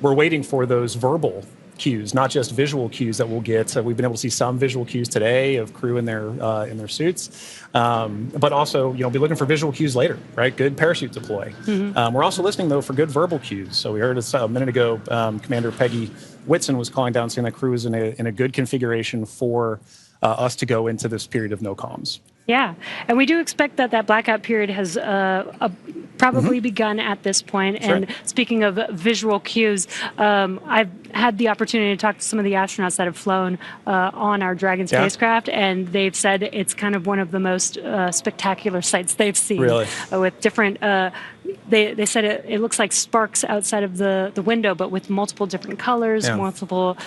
we're waiting for those verbal cues, not just visual cues that we'll get. We've been able to see some visual cues today of crew in their suits, but also be looking for visual cues later, right? Good parachute deploy. We're also listening though for good verbal cues. So we heard a minute ago, Commander Peggy Whitson was calling down saying that crew is in a good configuration for us to go into this period of no comms. Yeah, and we do expect that that blackout period has probably begun at this point. That's And right. speaking of visual cues, I've had the opportunity to talk to some of the astronauts that have flown on our Dragon Yeah, spacecraft, and they've said it's kind of one of the most spectacular sights they've seen really. with different. They said it looks like sparks outside of the window, but with multiple different colors, Yeah, multiple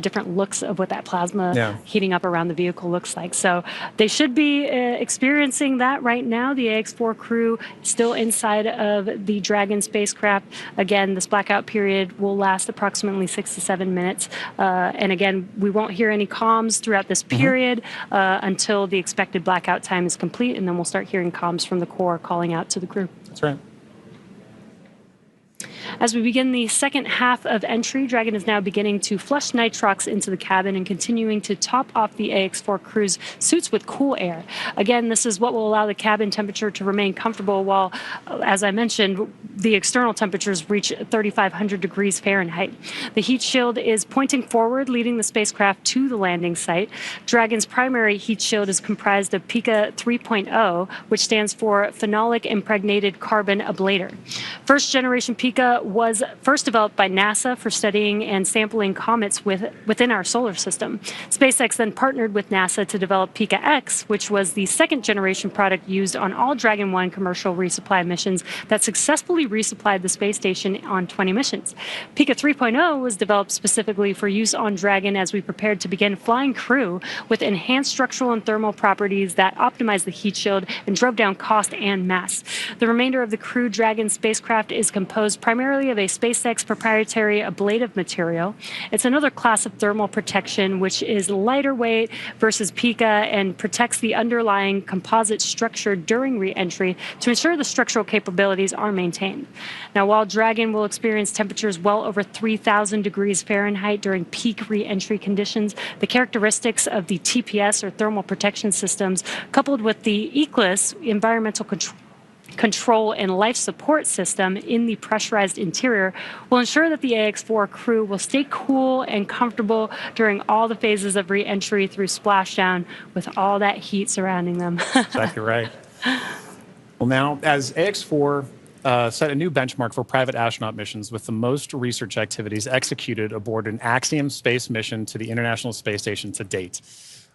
different looks of what that plasma yeah. heating up around the vehicle looks like. So they should be experiencing that right now. The Ax-4 crew still inside of the Dragon spacecraft. Again, this blackout period will last approximately 6 to 7 minutes. And again, we won't hear any comms throughout this period until the expected blackout time is complete, and then we'll start hearing comms from the core calling out to the crew. That's right. As we begin the second half of entry, Dragon is now beginning to flush nitrox into the cabin and continuing to top off the Ax-4 crew's suits with cool air. Again, this is what will allow the cabin temperature to remain comfortable while, as I mentioned, the external temperatures reach 3,500 degrees Fahrenheit. The heat shield is pointing forward, leading the spacecraft to the landing site. Dragon's primary heat shield is comprised of Pika 3.0, which stands for Phenolic Impregnated Carbon Ablator. First generation Pika was first developed by NASA for studying and sampling comets within our solar system. SpaceX then partnered with NASA to develop Pika X, which was the second generation product used on all Dragon 1 commercial resupply missions that successfully resupplied the space station on 20 missions. Pika 3.0 was developed specifically for use on Dragon as we prepared to begin flying crew with enhanced structural and thermal properties that optimized the heat shield and drove down cost and mass. The remainder of the Crew Dragon spacecraft is composed primarily of a SpaceX proprietary ablative material. It's another class of thermal protection which is lighter weight versus Pika and protects the underlying composite structure during re-entry to ensure the structural capabilities are maintained. Now, while Dragon will experience temperatures well over 3,000 degrees Fahrenheit during peak re-entry conditions, the characteristics of the TPS or thermal protection systems coupled with the ECLIS environmental control and life support system in the pressurized interior will ensure that the Ax-4 crew will stay cool and comfortable during all the phases of re-entry through splashdown with all that heat surrounding them. Exactly right. Well, now, as Ax-4 set a new benchmark for private astronaut missions with the most research activities executed aboard an Axiom space mission to the International Space Station to date.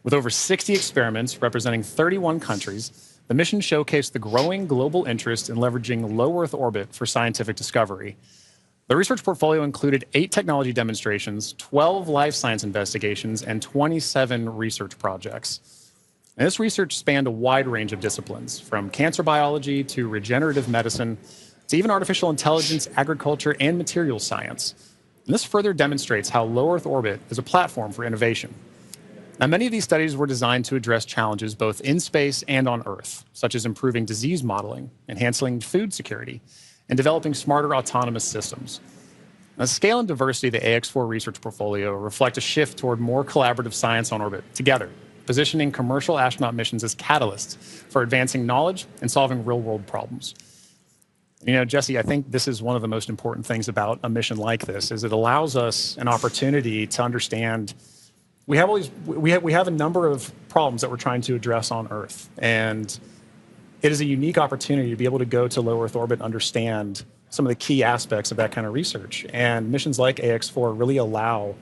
With over 60 experiments representing 31 countries, the mission showcased the growing global interest in leveraging low Earth orbit for scientific discovery. The research portfolio included 8 technology demonstrations, 12 life science investigations, and 27 research projects. And this research spanned a wide range of disciplines, from cancer biology to regenerative medicine to even artificial intelligence, agriculture, and materials science. And this further demonstrates how low Earth orbit is a platform for innovation. Now, many of these studies were designed to address challenges both in space and on Earth, such as improving disease modeling, enhancing food security, and developing smarter autonomous systems. Now, the scale and diversity of the Ax-4 research portfolio reflect a shift toward more collaborative science on orbit together, positioning commercial astronaut missions as catalysts for advancing knowledge and solving real-world problems. You know, Jesse, I think this is one of the most important things about a mission like this, is it allows us an opportunity to understand we have a number of problems that we're trying to address on Earth, and it is a unique opportunity to be able to go to low Earth orbit and understand some of the key aspects of that kind of research. And missions like Ax-4 really allow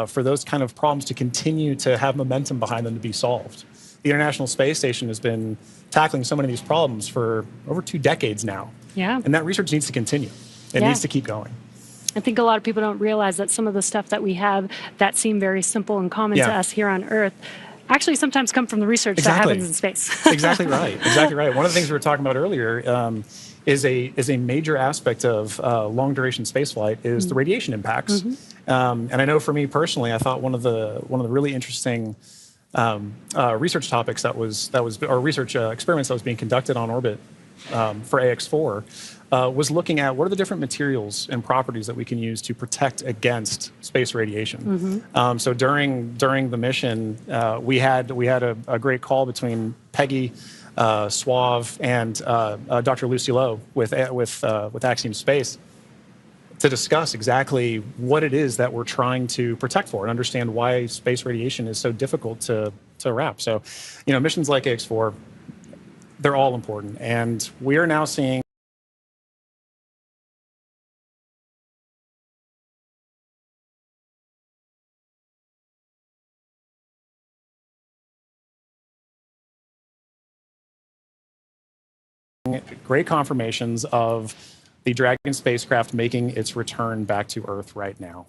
for those kind of problems to continue to have momentum behind them to be solved. The International Space Station has been tackling so many of these problems for over 2 decades now. Yeah. And that research needs to continue. It needs to keep going. I think a lot of people don't realize that some of the stuff that we have that seem very simple and common to us here on Earth actually sometimes come from the research that happens in space. Exactly right. Exactly right. One of the things we were talking about earlier is a major aspect of long duration spaceflight is the radiation impacts. And I know for me personally, I thought one of the really interesting research topics or research experiments that was being conducted on orbit for Ax-4 was looking at what are the different materials and properties that we can use to protect against space radiation. So during the mission, we had a great call between Peggy Suave and Dr. Lucy Lowe with Axiom Space to discuss exactly what it is that we're trying to protect for and understand why space radiation is so difficult to wrap. So, you know, missions like Ax-4 they're all important. And we are now seeing great confirmations of the Dragon spacecraft making its return back to Earth right now.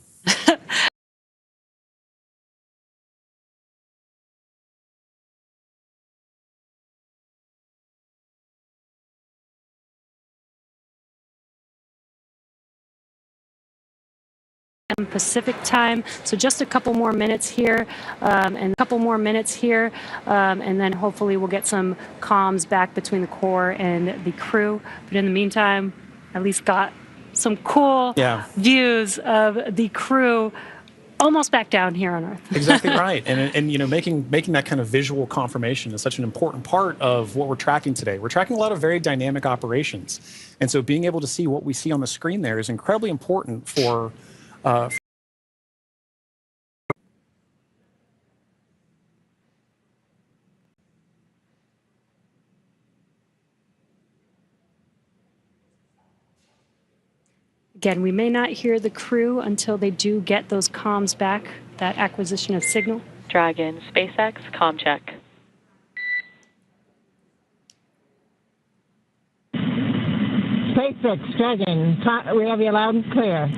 Pacific time, so just a couple more minutes here, and then hopefully we'll get some comms back between the core and the crew. But in the meantime, at least got some cool views of the crew almost back down here on Earth. Exactly right, and you know, making that kind of visual confirmation is such an important part of what we're tracking today. We're tracking a lot of very dynamic operations, and so being able to see what we see on the screen there is incredibly important for. Again, we may not hear the crew until they do get those comms back, that acquisition of signal. Dragon, SpaceX, comm check. SpaceX Dragon, we have you loud and clear.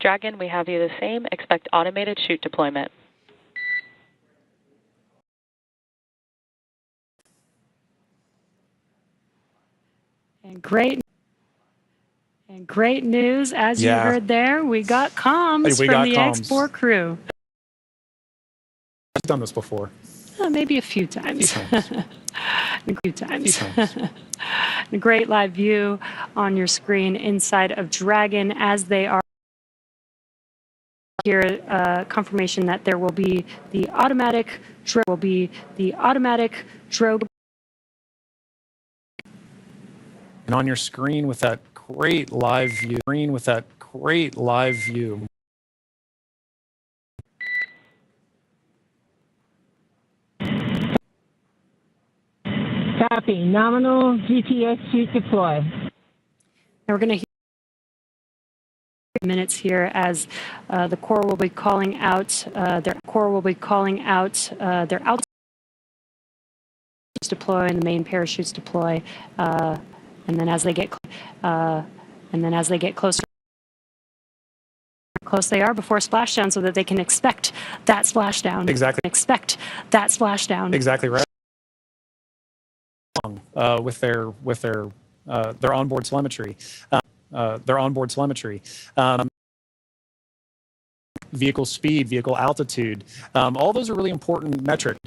Dragon, we have you the same. Expect automated chute deployment. And great news, as you heard there, we got comms from the Ax-4 crew. I've done this before. Maybe a few times. A few times. A great live view on your screen inside of Dragon as they are here. Confirmation that there will be the automatic drogue. And on your screen with that great live view. Copy. Nominal GPS chute deploy. And we're going to hear minutes here as the core will be calling out their out deploy and the main parachutes deploy, and then as they get closer, close they are before splashdown, so that they can expect that splashdown. Exactly. Exactly right. With their onboard telemetry, vehicle speed, vehicle altitude, all those are really important metrics.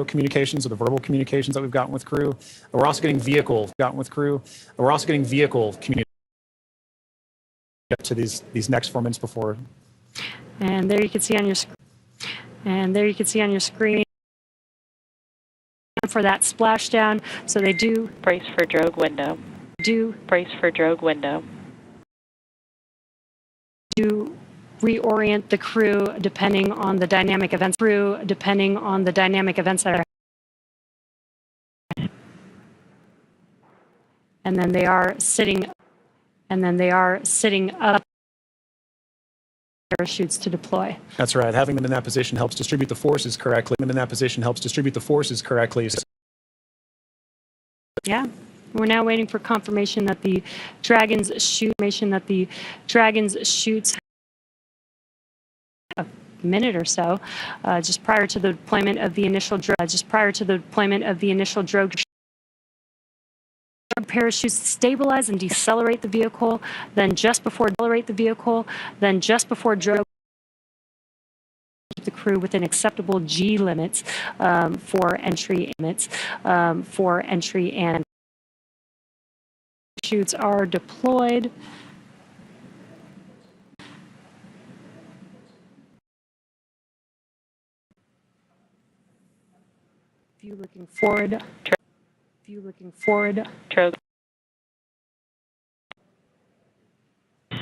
Communications or the verbal communications that we've gotten with crew. We're also getting vehicle communication to these next 4 minutes before. And there you can see on your screen. For that splashdown, so they do brace for drogue window. Do reorient the crew depending on the dynamic events. That are. And then they are sitting up. Parachutes to deploy. That's right. Having them in that position helps distribute the forces correctly. Yeah. We're now waiting for confirmation that the Dragons shoots a minute or so, just prior to the deployment of the initial drogue. Parachutes stabilize and decelerate the vehicle, then just before drogue, keep the crew within acceptable G limits for entry and parachutes are deployed. View looking forward. Drogue.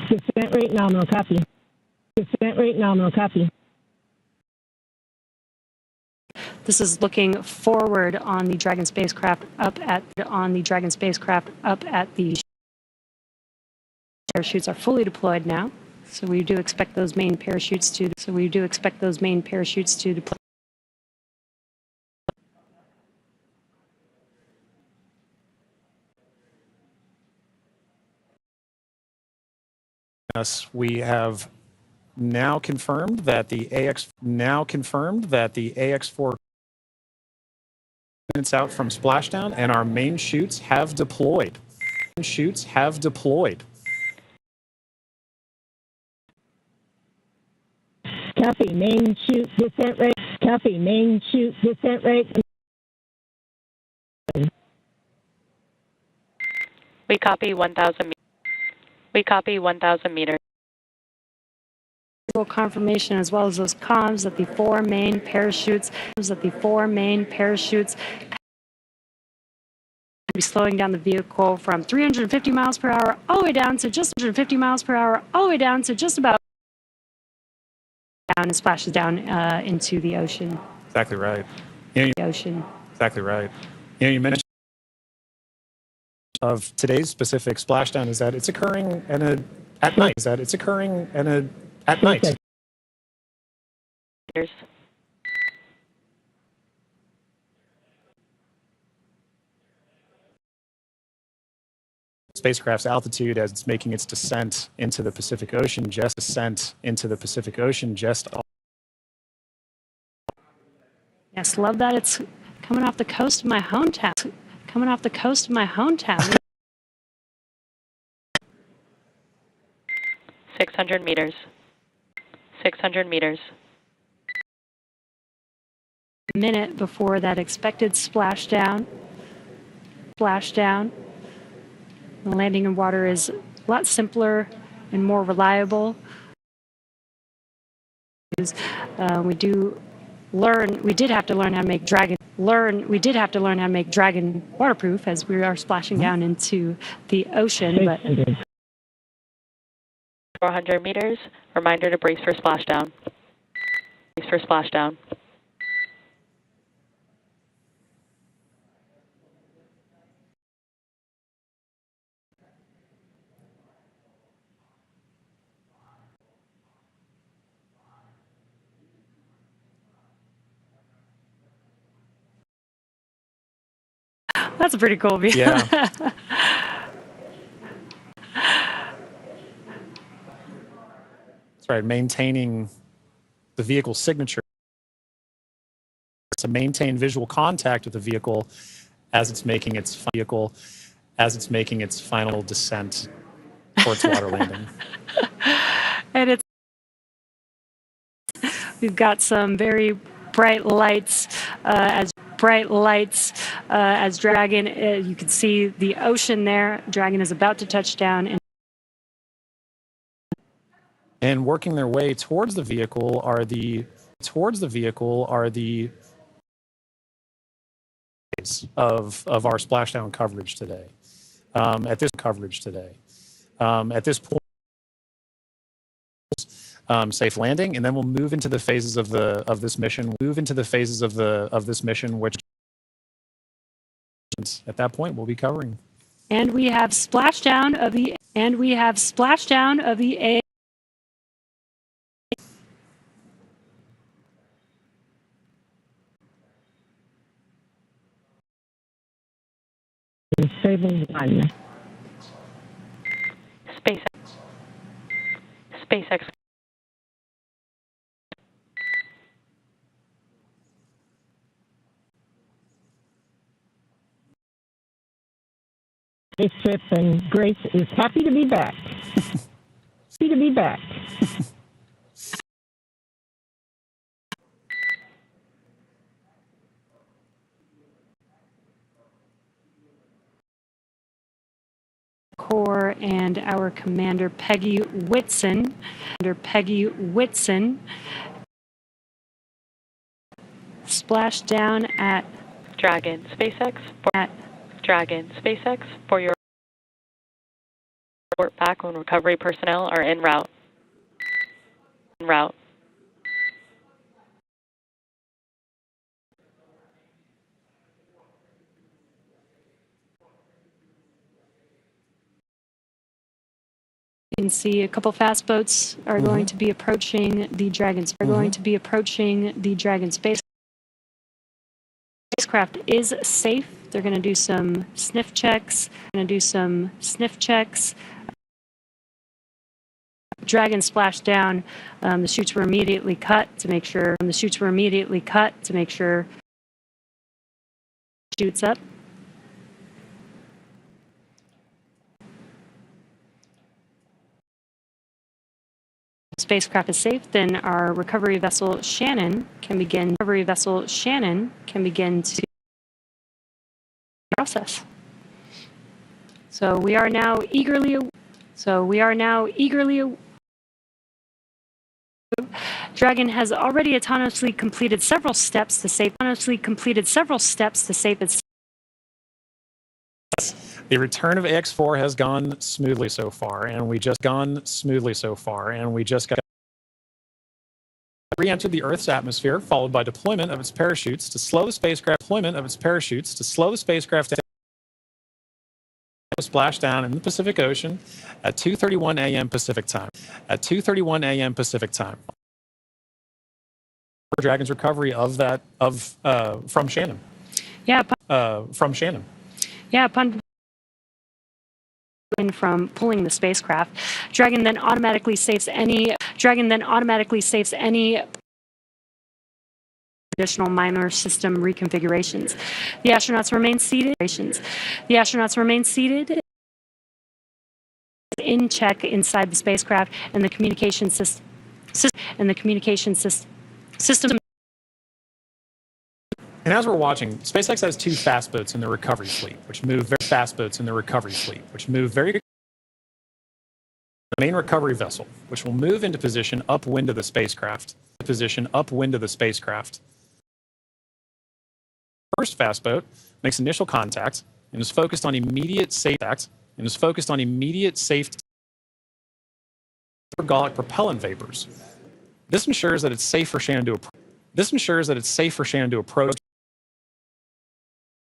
Descent rate nominal, copy. This is looking forward on the Dragon spacecraft up at the parachutes are fully deployed now. So we do expect those main parachutes to deploy. We have now confirmed that the Ax-4 minutes out from splashdown, and our main chutes have deployed. Copy, main chute descent rate. Copy, main chute descent rate. We copy 1,000. We copy 1,000 meters. Confirmation as well as those comms that the four main parachutes be slowing down the vehicle from 350 miles per hour all the way down to just 150 miles per hour, all the way down to just about down and splashes down into the ocean. Exactly right. Exactly right. You mentioned of today's specific splashdown is that it's occurring at night. Spacecraft's altitude as it's making its descent into the Pacific Ocean, Yes, love that it's coming off the coast of my hometown. 600 meters. 600 meters. A minute before that expected splashdown. The landing in water is a lot simpler and more reliable. We did have to learn how to make Dragon waterproof as we are splashing down into the ocean. But 400 meters. Reminder to brace for splashdown. That's a pretty cool view. Yeah. That's right. Maintaining the vehicle signature to maintain visual contact with the vehicle as it's making its final descent towards water landing. And we've got some very bright lights as Dragon. You can see the ocean there. Dragon is about to touch down. And working their way towards the vehicle are the of our splashdown coverage today. At this point, safe landing, and then we'll move into the phases of this mission. Which at that point we'll be covering. And we have splashdown of the A. Stable 1. SpaceX. This trip, and Grace is happy to be back. Corps and our Commander Peggy Whitson. Splash down at Dragon SpaceX for your report back when recovery personnel are en route. can see a couple fast boats are going to be approaching the Dragon. Spacecraft is safe. They're going to do some sniff checks. Dragon splashed down. The chutes were immediately cut to make sure. Shoots up. Spacecraft is safe, then our recovery vessel Shannon can begin to process. So we are now eagerly Dragon has already autonomously completed several steps to save its. The return of Ax-4 has gone smoothly so far, and we just re-entered the Earth's atmosphere, followed by deployment of its parachutes to slow the spacecraft down. Splash down in the Pacific Ocean at 2:31 a.m. Pacific time. Dragon's recovery of that from Shannon. From Shannon. From pulling the spacecraft, Dragon then automatically saves any additional minor system reconfigurations. The astronauts remain seated in check inside the spacecraft, and the communication system. And as we're watching, SpaceX has two fast boats in the recovery fleet, which move very quickly. The main recovery vessel, which will move into position upwind of the spacecraft. First fast boat makes initial contact and is focused on immediate safety. Ergolic propellant vapors. This ensures that it's safe for Shannon to approach.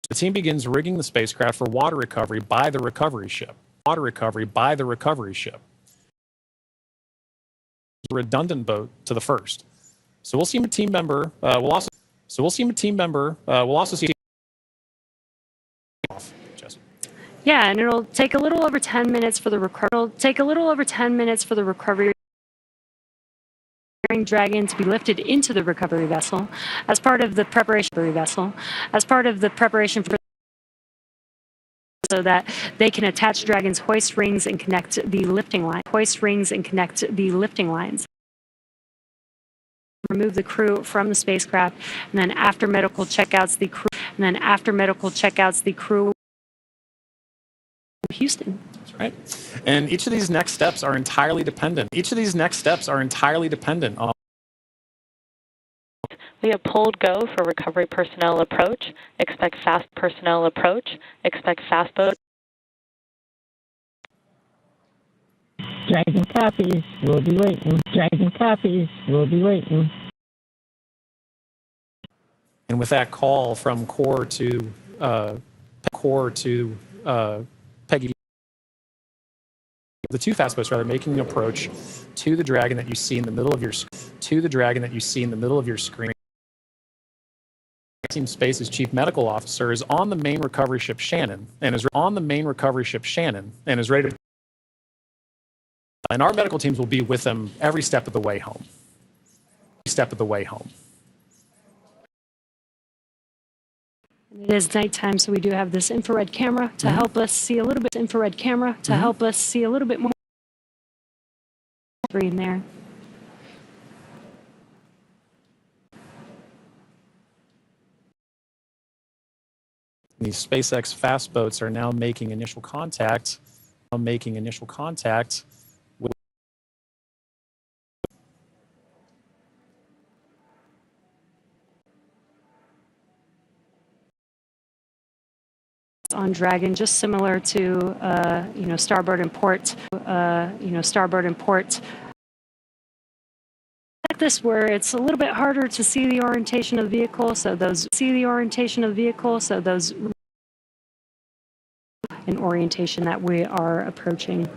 The team begins rigging the spacecraft for water recovery by the recovery ship. A redundant boat to the first. So we'll see a team member. We'll also see. Yeah, and it'll take a little over 10 minutes for the recovery. Dragon to be lifted into the recovery vessel as part of the preparation for so that they can attach Dragon's hoist rings and connect the lifting lines. Remove the crew from the spacecraft, and then after medical checkouts, the crew. Houston. That's right. And each of these next steps are entirely dependent. On. We have pulled go for recovery personnel approach. Expect fast personnel approach. Expect fast boat. Dragon copies. We'll be waiting. And with that call from core to Peggy, the two fast boats making an approach to the Dragon that you see in the middle of your screen. Team Space's chief medical officer is on the main recovery ship Shannon and is ready to. And our medical teams will be with them every step of the way home. It is nighttime, so we do have this infrared camera to help us see a little bit. More. Green there. These SpaceX fast boats are now making initial contact. With on Dragon, just similar to starboard and port. Like this, where it's a little bit harder to see the orientation of the vehicle. So those an orientation that we are approaching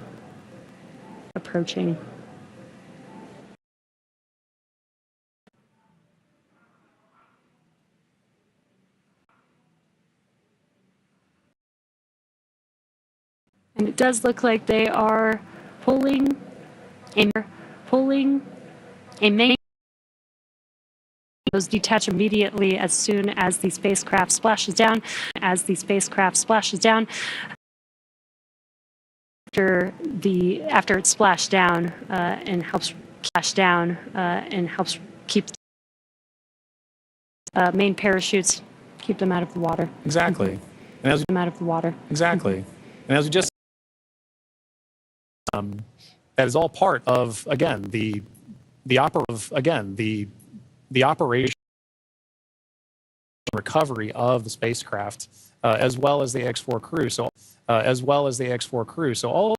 approaching. And it does look like they are pulling a main. Those detach immediately as soon as the spacecraft splashes down. After it splashed down and helps keep main parachutes, keep them out of the water. Exactly. And as Them out of the water. exactly. And as we just that is all part of again the operation recovery of the spacecraft as well as the Ax-4 crew. So all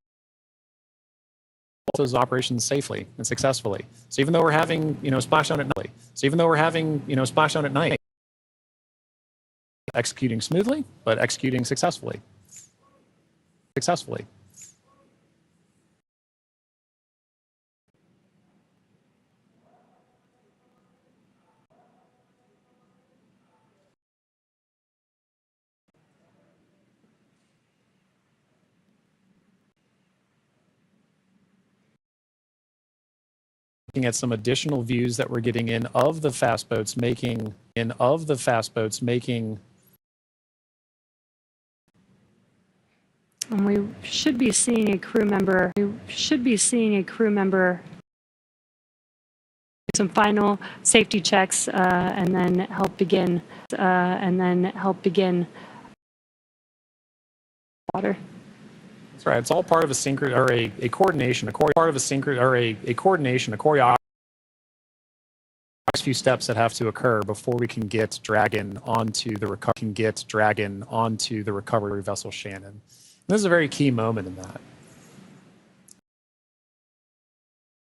those operations safely and successfully. So even though we're having splashdown at night, executing smoothly, but executing successfully. Looking at some additional views that we're getting in of the fast boats making. And we should be seeing a crew member. Some final safety checks and then help begin. Water. That's right. It's all part of a coordination, a choreography. Next few steps that have to occur before we can get Dragon onto the recovery vessel Shannon. And this is a very key moment in that.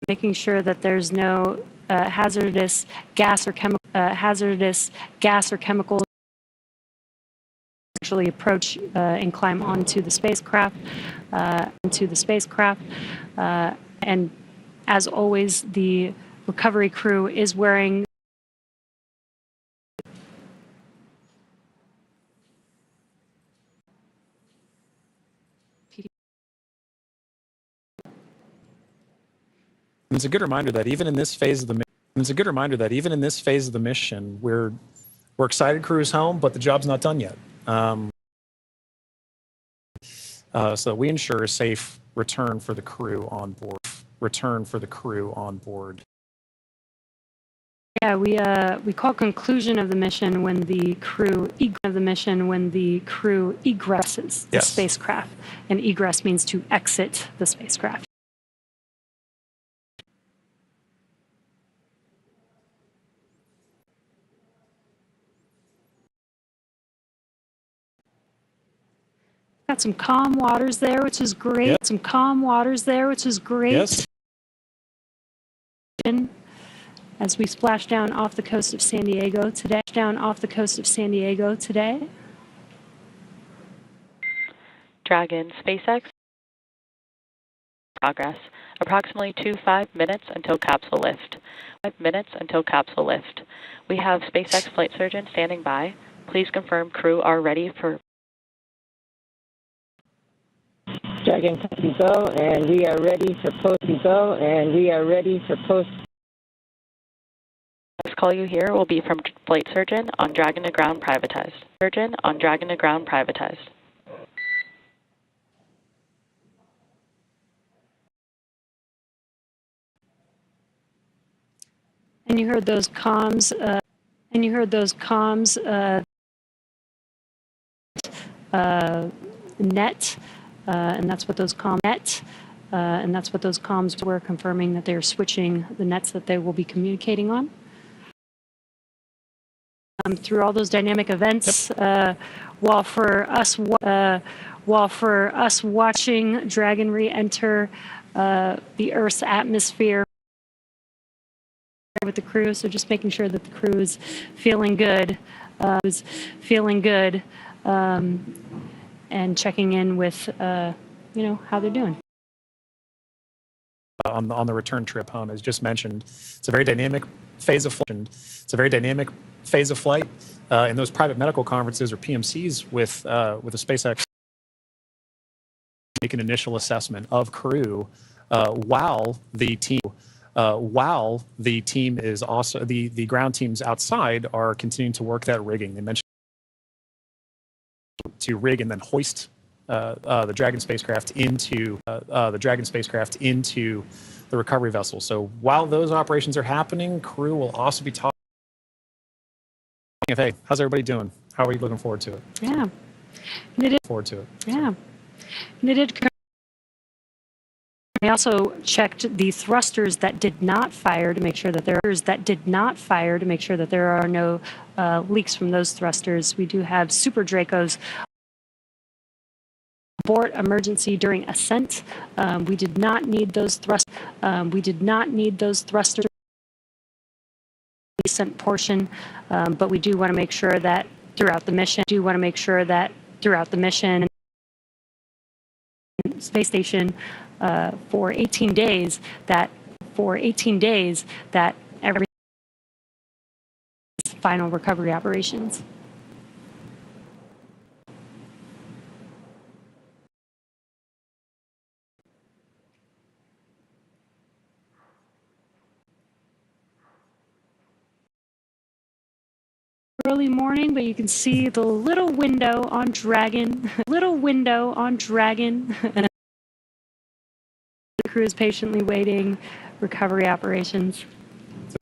Making sure that there's no hazardous gas or chemicals actually approach and climb onto the spacecraft. And as always, the recovery crew is wearing It's a good reminder that even in this phase of the mission, we're excited crew is home, but the job's not done yet. So we ensure a safe return for the crew on board. Yeah, we call conclusion of the mission when the crew egresses the spacecraft, and egress means to exit the spacecraft. Got some calm waters there, which is great. Yes. As we splash down off the coast of San Diego today. Dragon, SpaceX. Progress. Approximately 5 minutes until capsule lift. We have SpaceX flight surgeon standing by. Please confirm crew are ready for. Dragon, copy go, and we are ready for post. Next call you hear will be from flight surgeon on Dragon to ground privatized. And you heard those comms. Net, and that's what those comms were, confirming that they are switching the nets that they will be communicating on. Through all those dynamic events, while for us watching Dragon re-enter the Earth's atmosphere with the crew, so just making sure that the crew is feeling good, and checking in with how they're doing. on the return trip home, as just mentioned. It's a very dynamic phase of flight. In those private medical conferences or PMCs with the SpaceX, make an initial assessment of crew while the team is also the ground teams outside are continuing to work that rigging. They mentioned to rig and then hoist the Dragon spacecraft into the recovery vessel. So while those operations are happening, crew will also be talking. Hey, how's everybody doing? How are you looking forward to it? Yeah, and it did. Forward to it. Yeah, and it did. We also checked the thrusters that did not fire to make sure that there are no leaks from those thrusters. We do have Super Dracos abort emergency during ascent. We did not need those thrusters. Ascent portion, but we do want to make sure that throughout the mission. Space station for 18 days that every final recovery operations. Early morning, but you can see the little window on Dragon, and the crew is patiently waiting. Recovery operations.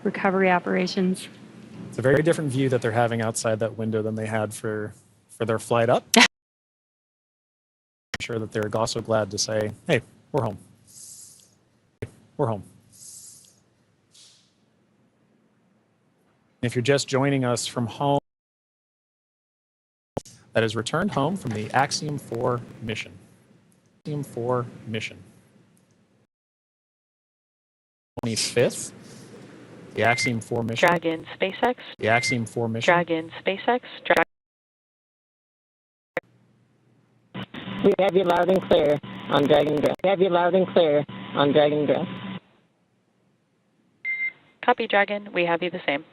It's a very different view that they're having outside that window than they had for their flight up. I'm sure that they're also glad to say, hey, we're home. If you're just joining us from home, that is returned home from the Axiom-4 mission. 25th, the Axiom-4 mission. Dragon, SpaceX. The Axiom-4 mission. Dragon, SpaceX. We have you loud and clear on Dragon. Copy, Dragon. We have you the same.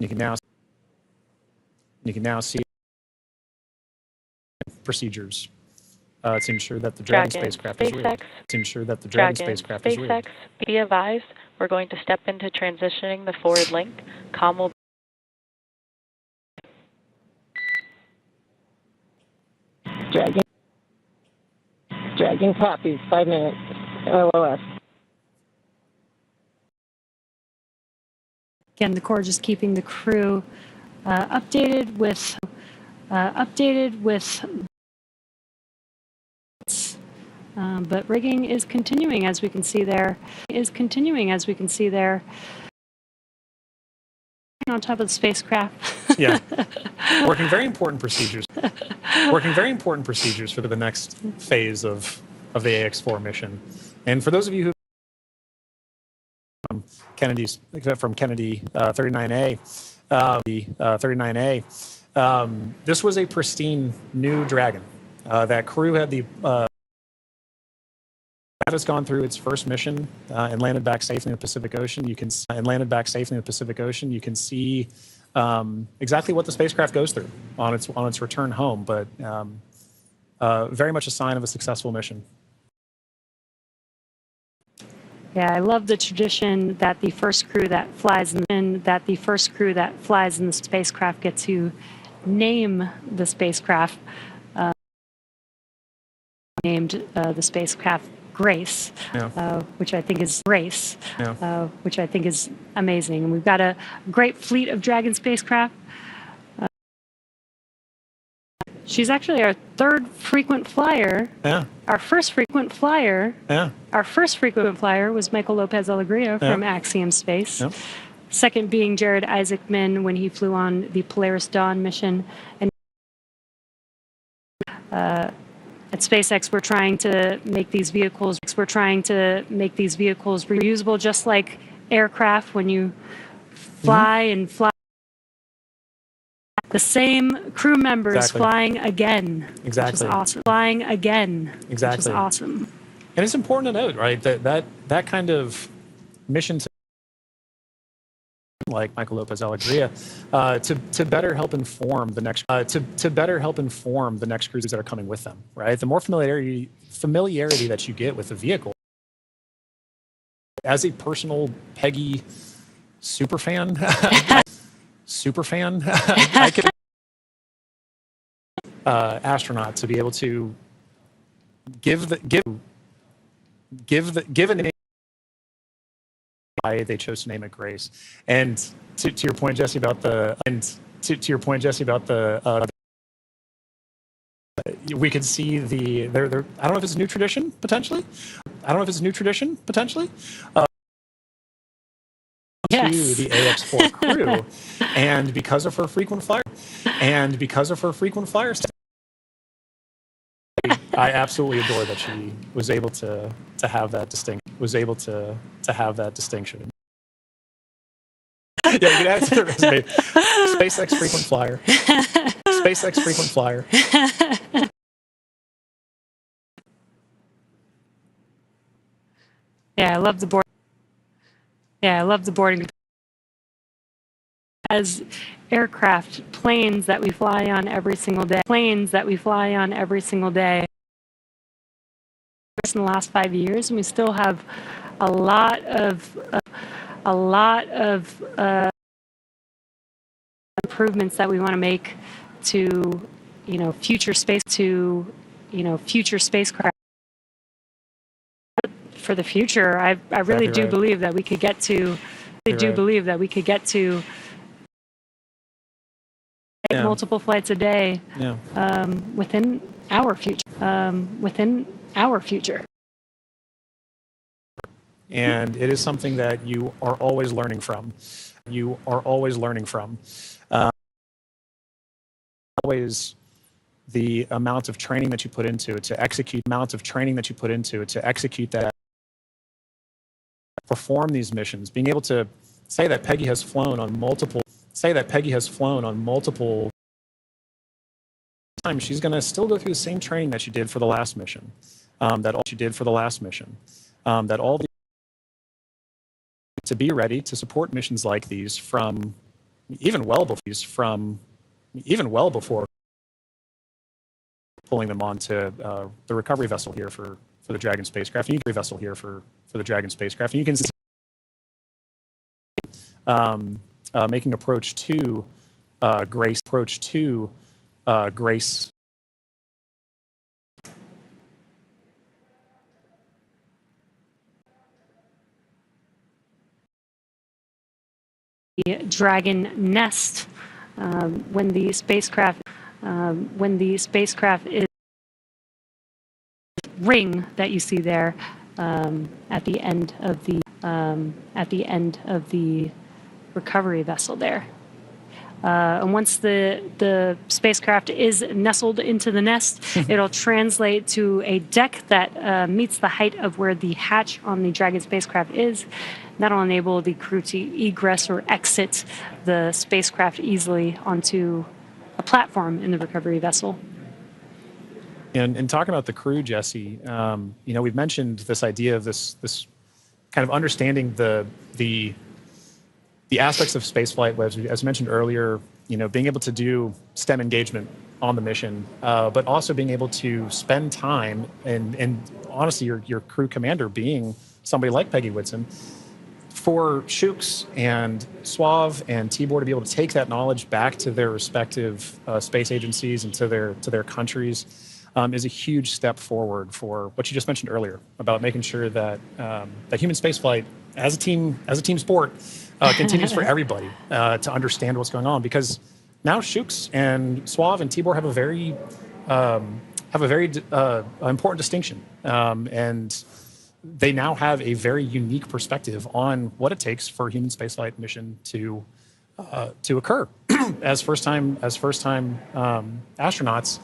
You can now see procedures to ensure that the Dragon spacecraft is rigged. Be advised, we're going to step into transitioning the forward link. Comm will. Dragon copies. 5 minutes. LOS. Again, the Corps just keeping the crew updated with but rigging is continuing, as we can see there. On top of the spacecraft. Yeah, working very important procedures for the next phase of the Ax-4 mission. And for those of you who from Kennedy 39A, this was a pristine new Dragon. That crew had that has gone through its first mission and landed back safely in the Pacific Ocean. You can see exactly what the spacecraft goes through on its return home, but very much a sign of a successful mission. Yeah, I love the tradition that the first crew that flies in the spacecraft get to name the spacecraft. Named the spacecraft Grace, yeah. which I think is amazing. And we've got a great fleet of Dragon spacecraft. She's actually our third frequent flyer. Yeah. Our first frequent flyer. Yeah. Our first frequent flyer was Michael Lopez Alegria from Axiom Space. Yeah. second being Jared Isaacman when he flew on the Polaris Dawn mission. And at SpaceX, we're trying to make these vehicles reusable, just like aircraft. When you fly and fly, the same crew members flying again. Exactly. Which is awesome. Flying again. Exactly. Which is awesome. And it's important to note, right, that kind of mission like Michael Lopez Alegria, to better help inform the next crews that are coming with them, right? The more familiarity that you get with the vehicle, as a personal Peggy super fan, I can astronaut to be able to give an why they chose to name it Grace. And to your point, Jesse, about the we could see the I don't know if it's a new tradition potentially. Yes. To the Ax-4 crew, and because of her frequent flyer, I absolutely adore that she was able to have that distinction. Yeah, you can add to the resume. SpaceX frequent flyer. Yeah, I love the board. Yeah, I love the boarding. As aircraft, planes that we fly on every single day. In the last 5 years, and we still have a lot of improvements that we want to make to, future spacecraft. For the future, I really do believe that we could get to. Multiple flights a day. Yeah. Within our future. And it is something that you are always learning from. Always the amount of training that you put into it to execute that, perform these missions, being able to say that Peggy has flown on multiple times. She's going to still go through the same training that she did for the last mission. To be ready to support missions like these from even well before pulling them onto the recovery vessel here for the Dragon spacecraft. And you can see making approach to Grace. The Dragon nest when the spacecraft is ring that you see there at the end of the recovery vessel there. And once the spacecraft is nestled into the nest, it'll translate to a deck that meets the height of where the hatch on the Dragon spacecraft is. That'll enable the crew to egress or exit the spacecraft easily onto a platform in the recovery vessel. And talking about the crew, Jesse, we've mentioned this idea of this kind of understanding the aspects of spaceflight, as mentioned earlier, being able to do STEM engagement on the mission, but also being able to spend time and honestly, your crew commander being somebody like Peggy Whitson, for Shooks and Suave and Tibor to be able to take that knowledge back to their respective space agencies and to their countries is a huge step forward for what you just mentioned earlier about making sure that that human spaceflight as a team sport continues for everybody to understand what's going on, because now Shooks and Suave and Tibor have a very important distinction, and they now have a very unique perspective on what it takes for a human spaceflight mission to occur. as first time astronauts,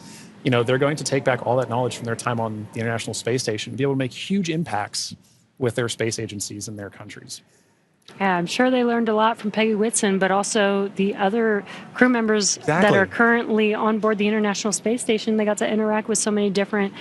they're going to take back all that knowledge from their time on the International Space Station and be able to make huge impacts with their space agencies in their countries. Yeah, I'm sure they learned a lot from Peggy Whitson, but also the other crew members that Exactly. are currently on board the International Space Station. They got to interact with so many different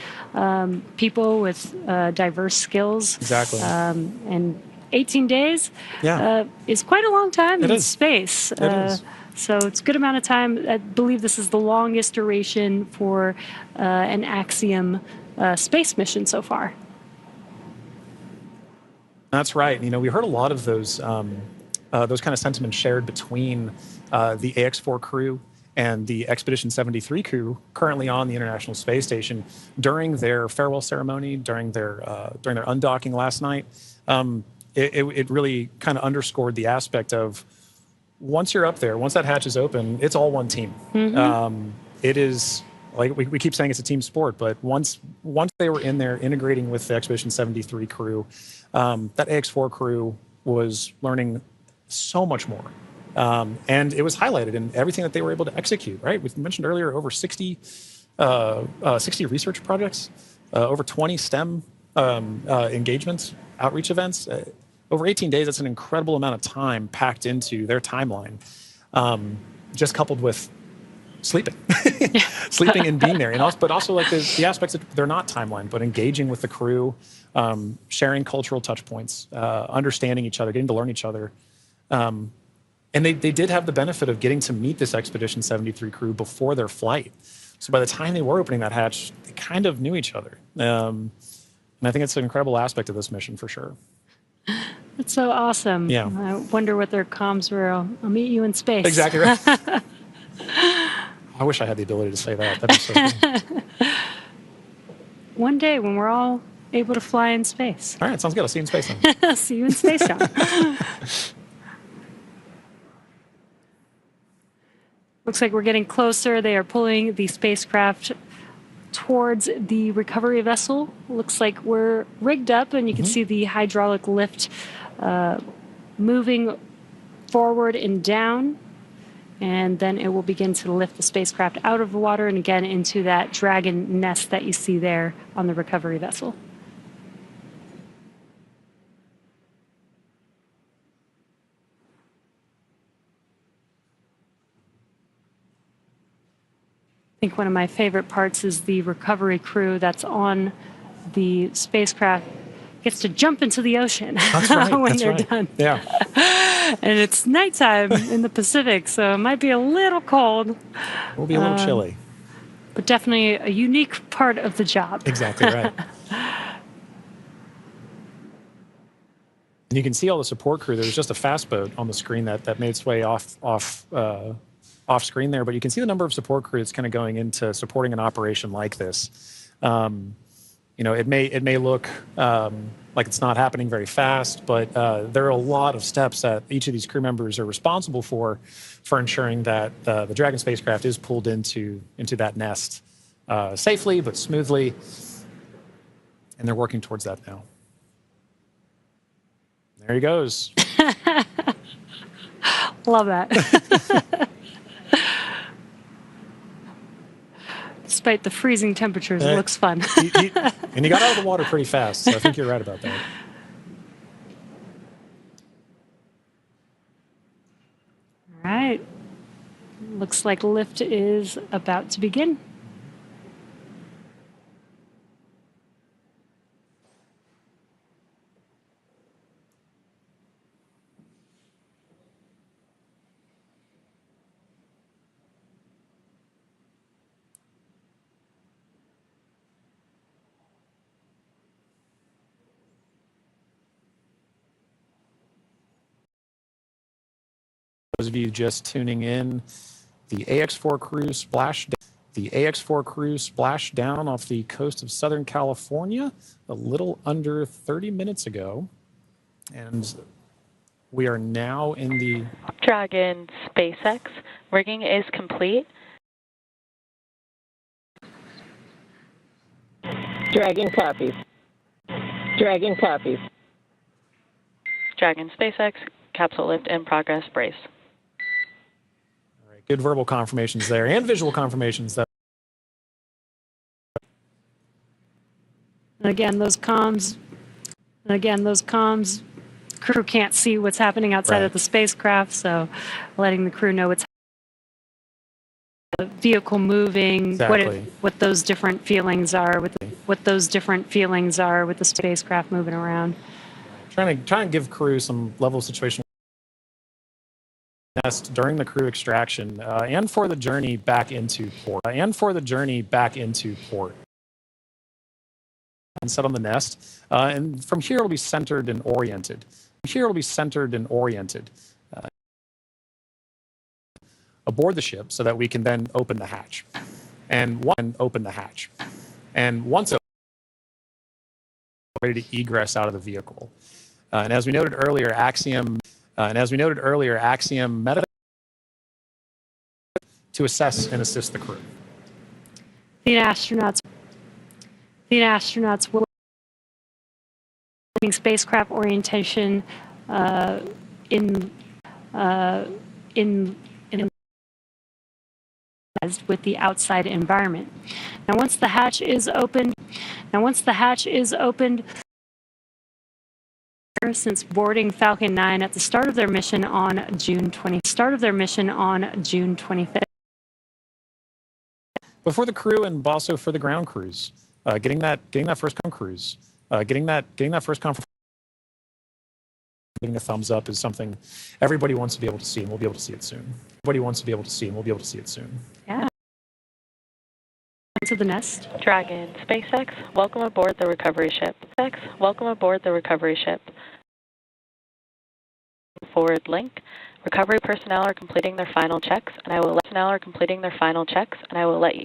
people with diverse skills. Exactly. And 18 days Yeah. is quite a long time It in is. space. It is. So it's a good amount of time. I believe this is the longest duration for an Axiom space mission so far. That's right. We heard a lot of those kind of sentiments shared between the Ax-4 crew and the Expedition 73 crew currently on the International Space Station during their farewell ceremony, during their undocking last night. It really kind of underscored the aspect of once you're up there, once that hatch is open, it's all one team. Mm-hmm. It is. Like we keep saying, it's a team sport, but once they were in there integrating with the Expedition 73 crew, that Ax-4 crew was learning so much more. And it was highlighted in everything that they were able to execute, right? We mentioned earlier over 60 research projects, over 20 STEM engagements, outreach events. Over 18 days, that's an incredible amount of time packed into their timeline, just coupled with sleeping and being there, but also like the aspects that they're not timeline, but engaging with the crew, sharing cultural touch points, understanding each other, getting to learn each other. And they did have the benefit of getting to meet this Expedition 73 crew before their flight. So by the time they were opening that hatch, they kind of knew each other. And I think it's an incredible aspect of this mission for sure. That's so awesome. Yeah. I wonder what their comms were. I'll meet you in space. Exactly right. I wish I had the ability to say that. That'd be so cool. One day when we're all able to fly in space. All right, sounds good. I'll see you in space then. See you in space, John. Looks like we're getting closer. They are pulling the spacecraft towards the recovery vessel. Looks like we're rigged up, and you can see the hydraulic lift moving forward and down. And then it will begin to lift the spacecraft out of the water and again into that Dragon nest that you see there on the recovery vessel. I think one of my favorite parts is the recovery crew that's on the spacecraft gets to jump into the ocean when they're done. Yeah. And it's nighttime in the Pacific, so it might be a little cold. We'll be a little chilly. But definitely a unique part of the job. Exactly right. And you can see all the support crew. There's just a fast boat on the screen that made its way off screen there, but you can see the number of support crew that's kind of going into supporting an operation like this. It may look like it's not happening very fast, but there are a lot of steps that each of these crew members are responsible for ensuring that the Dragon spacecraft is pulled into that nest safely but smoothly, and they're working towards that now. There he goes. Love that. Despite the freezing temperatures, it looks fun. And he got out of the water pretty fast, so I think you're right about that. All right. Looks like lift is about to begin. Those of you just tuning in, the Ax-4 crew splashed down off the coast of Southern California a little under 30 minutes ago, and we are now in the Dragon SpaceX. Rigging is complete. Dragon copies. Dragon copies. Dragon SpaceX, capsule lift in progress, brace. All right, good verbal confirmations there and visual confirmations. Again, those comms, crew can't see what's happening outside of the spacecraft, so letting the crew know what's the vehicle moving, what those different feelings are, with the spacecraft moving around. Trying to give crew some level of situation during the crew extraction and for the journey back into port. And set on the nest, and from here it'll be centered and oriented. Aboard the ship so that we can then open the hatch. And once open, ready to egress out of the vehicle. And as we noted earlier, Axiom met to assess and assist the crew. The astronauts will spacecraft orientation with the outside environment. Now, once the hatch is opened, since boarding Falcon 9 at the start of their mission on June 25th. Before the crew and also for the ground crews, getting that first conference, getting a thumbs up is something everybody wants to be able to see, and we'll be able to see it soon. Yeah. To the nest. Dragon SpaceX, welcome aboard the recovery ship. Forward link. Recovery personnel are completing their final checks, and I will let you.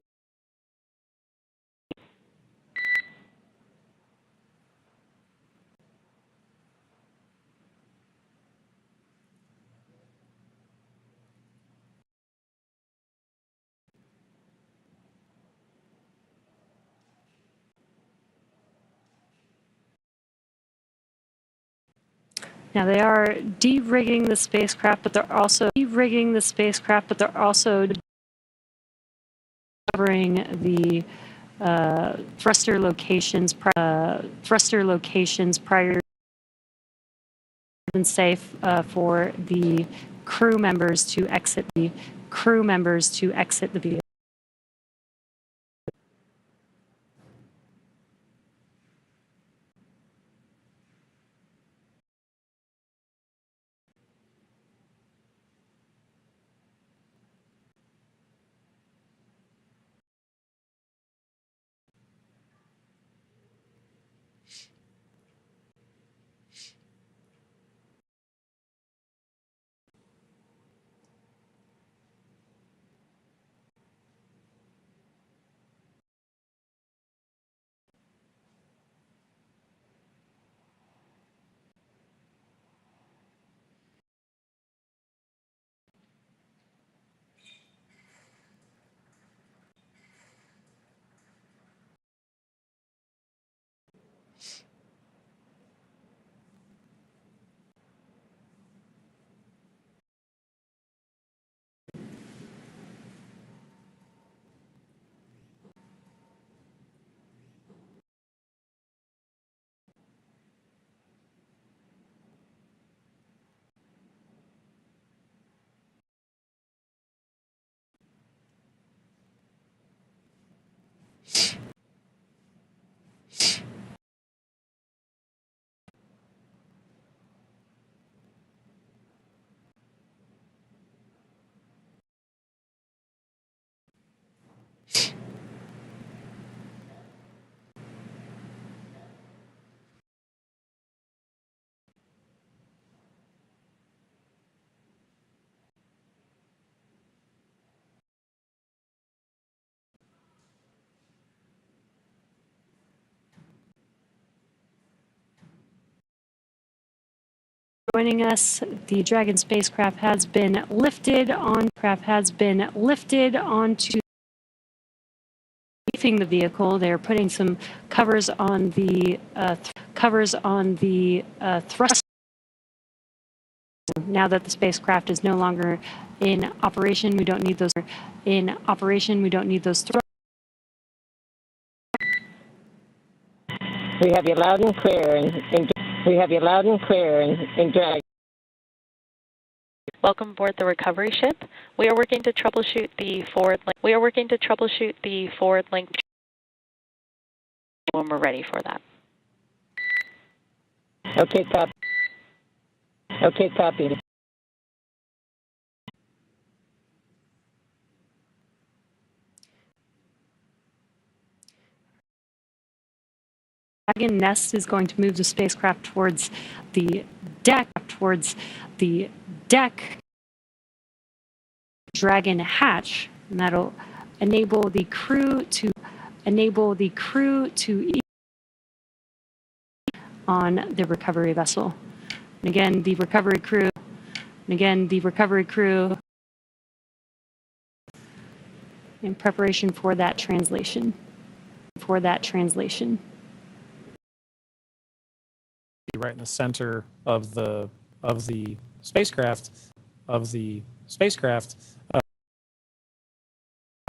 Now they are de-rigging the spacecraft, but they're also covering the thruster locations prior and safe for the crew members to exit the vehicle. Joining us, the Dragon spacecraft has been lifted onto briefing the vehicle. They're putting some covers on the thrust. Now that the spacecraft is no longer in operation, we don't need those in operation. We don't need those thrust. We have you loud and clear, we have you loud and clear in Dragon. Welcome aboard the recovery ship. We are working to troubleshoot the forward link. When we're ready for that. Okay, copy. Okay, copy. Dragon nest is going to move the spacecraft towards the deck. Dragon hatch, and that'll enable the crew to on the recovery vessel. And again, the recovery crew in preparation for that translation. Right in the center of the spacecraft.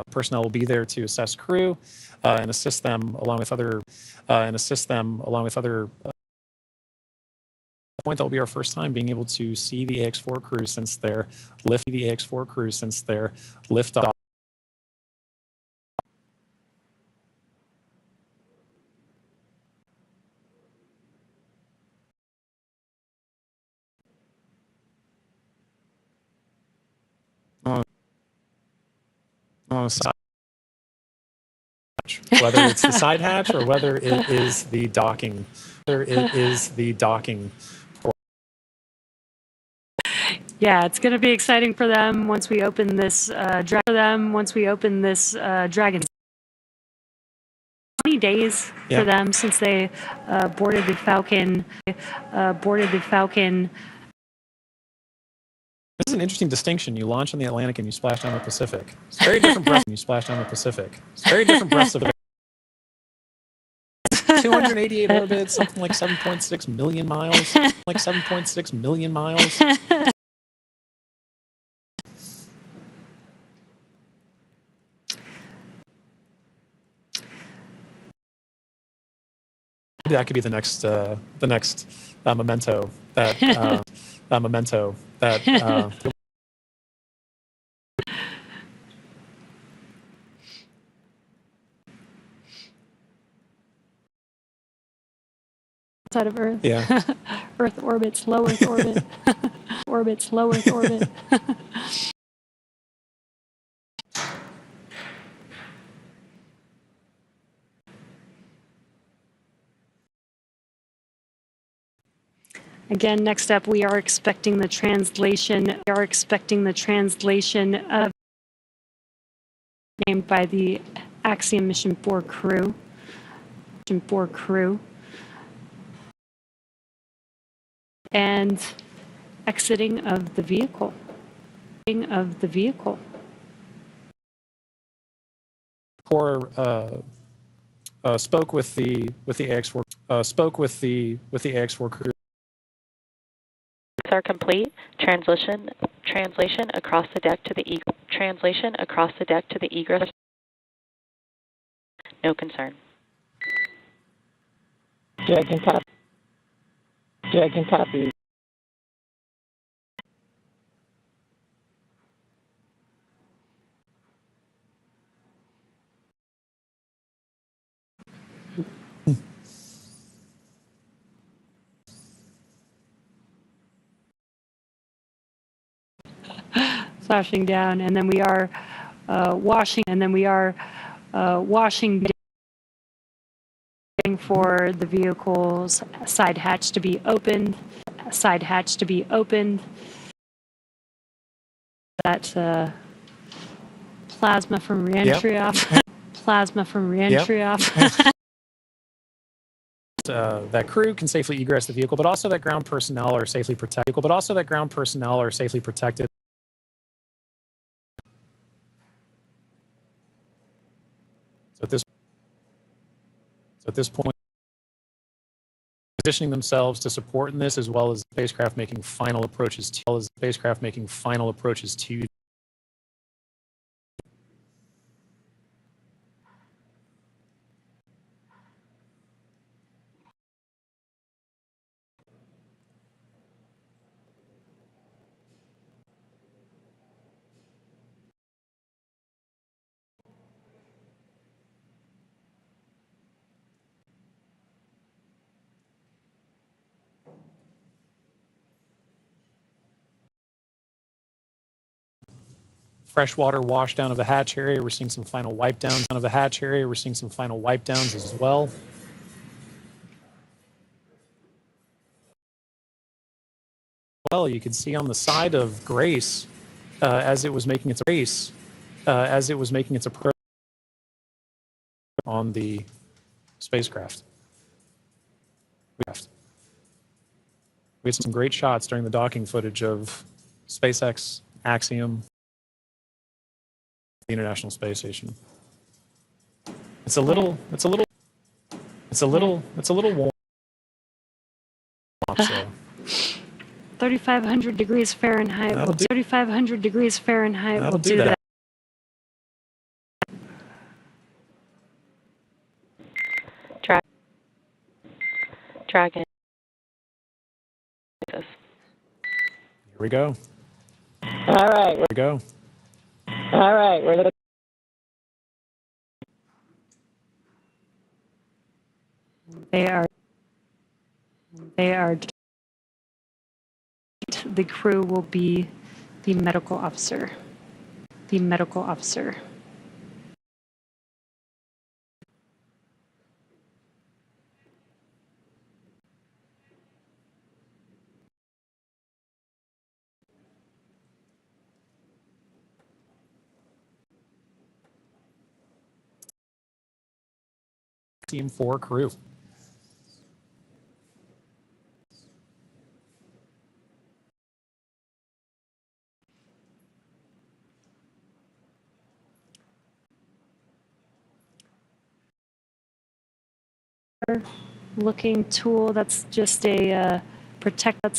Personnel will be there to assess crew and assist them along with other. Point that will be our first time being able to see the Ax-4 crew since their lift off. Whether it's the side hatch or whether it is the docking. Yeah, it's going to be exciting for them once we open this Dragon. 20 days for them since they boarded the Falcon. This is an interesting distinction. You launch on the Atlantic and you splash down the Pacific. It's very different breaths. You splash down the Pacific. It's very different breaths of 288 orbits, something like 7.6 million miles. That could be the next memento that Outside of Earth. Yeah. Earth orbits, low Earth orbit. Low Earth orbit. Again, next up, we are expecting the translation of named by the Axiom Mission 4 crew. And exiting of the vehicle. Core spoke with the Ax-4 crew. Are complete. Translation across the deck to the egress. No concern. Dragon copy. Flashing down, and then we are washing for the vehicle's side hatch to be opened. That plasma from reentry off. That crew can safely egress the vehicle, but also that ground personnel are safely protected. So at this So at this point, positioning themselves to support in this, as well as the spacecraft making final approaches to freshwater washdown of the hatch area. We're seeing some final wipe downs of the hatch area. We're seeing some final wipe downs as well. Well, you can see on the side of Grace, as it was making its approach on the spacecraft. We had some great shots during the docking footage of SpaceX, Axiom, the International Space Station. It's a little warm. So 3,500 degrees Fahrenheit. 3,500 degrees Fahrenheit will do that. Dragon. Here we go. All right. Here we go. All right. We're looking. They are. The crew will be the medical officer. The medical officer. Team 4 crew. Looking tool. That's just a protector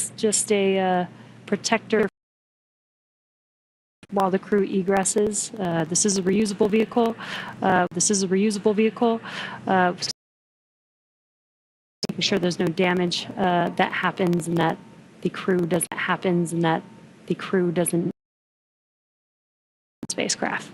while the crew egresses. This is a reusable vehicle. Making sure there's no damage that happens and that the crew doesn't spacecraft.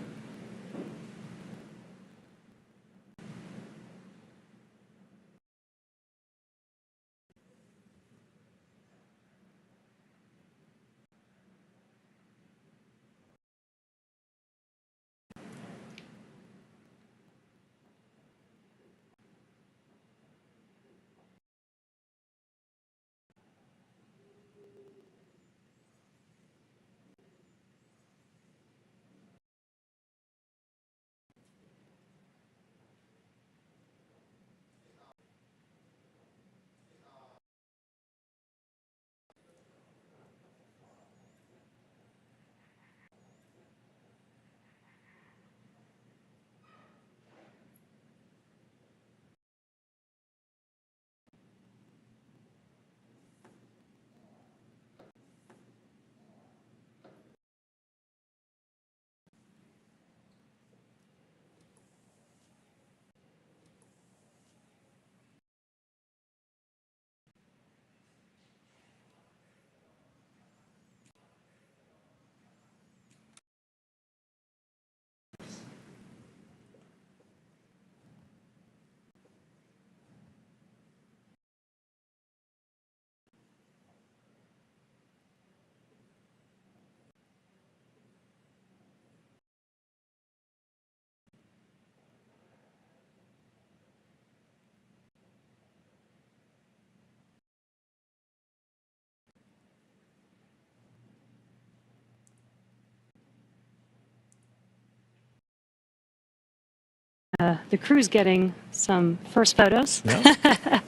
The crew's getting some first photos. Yeah.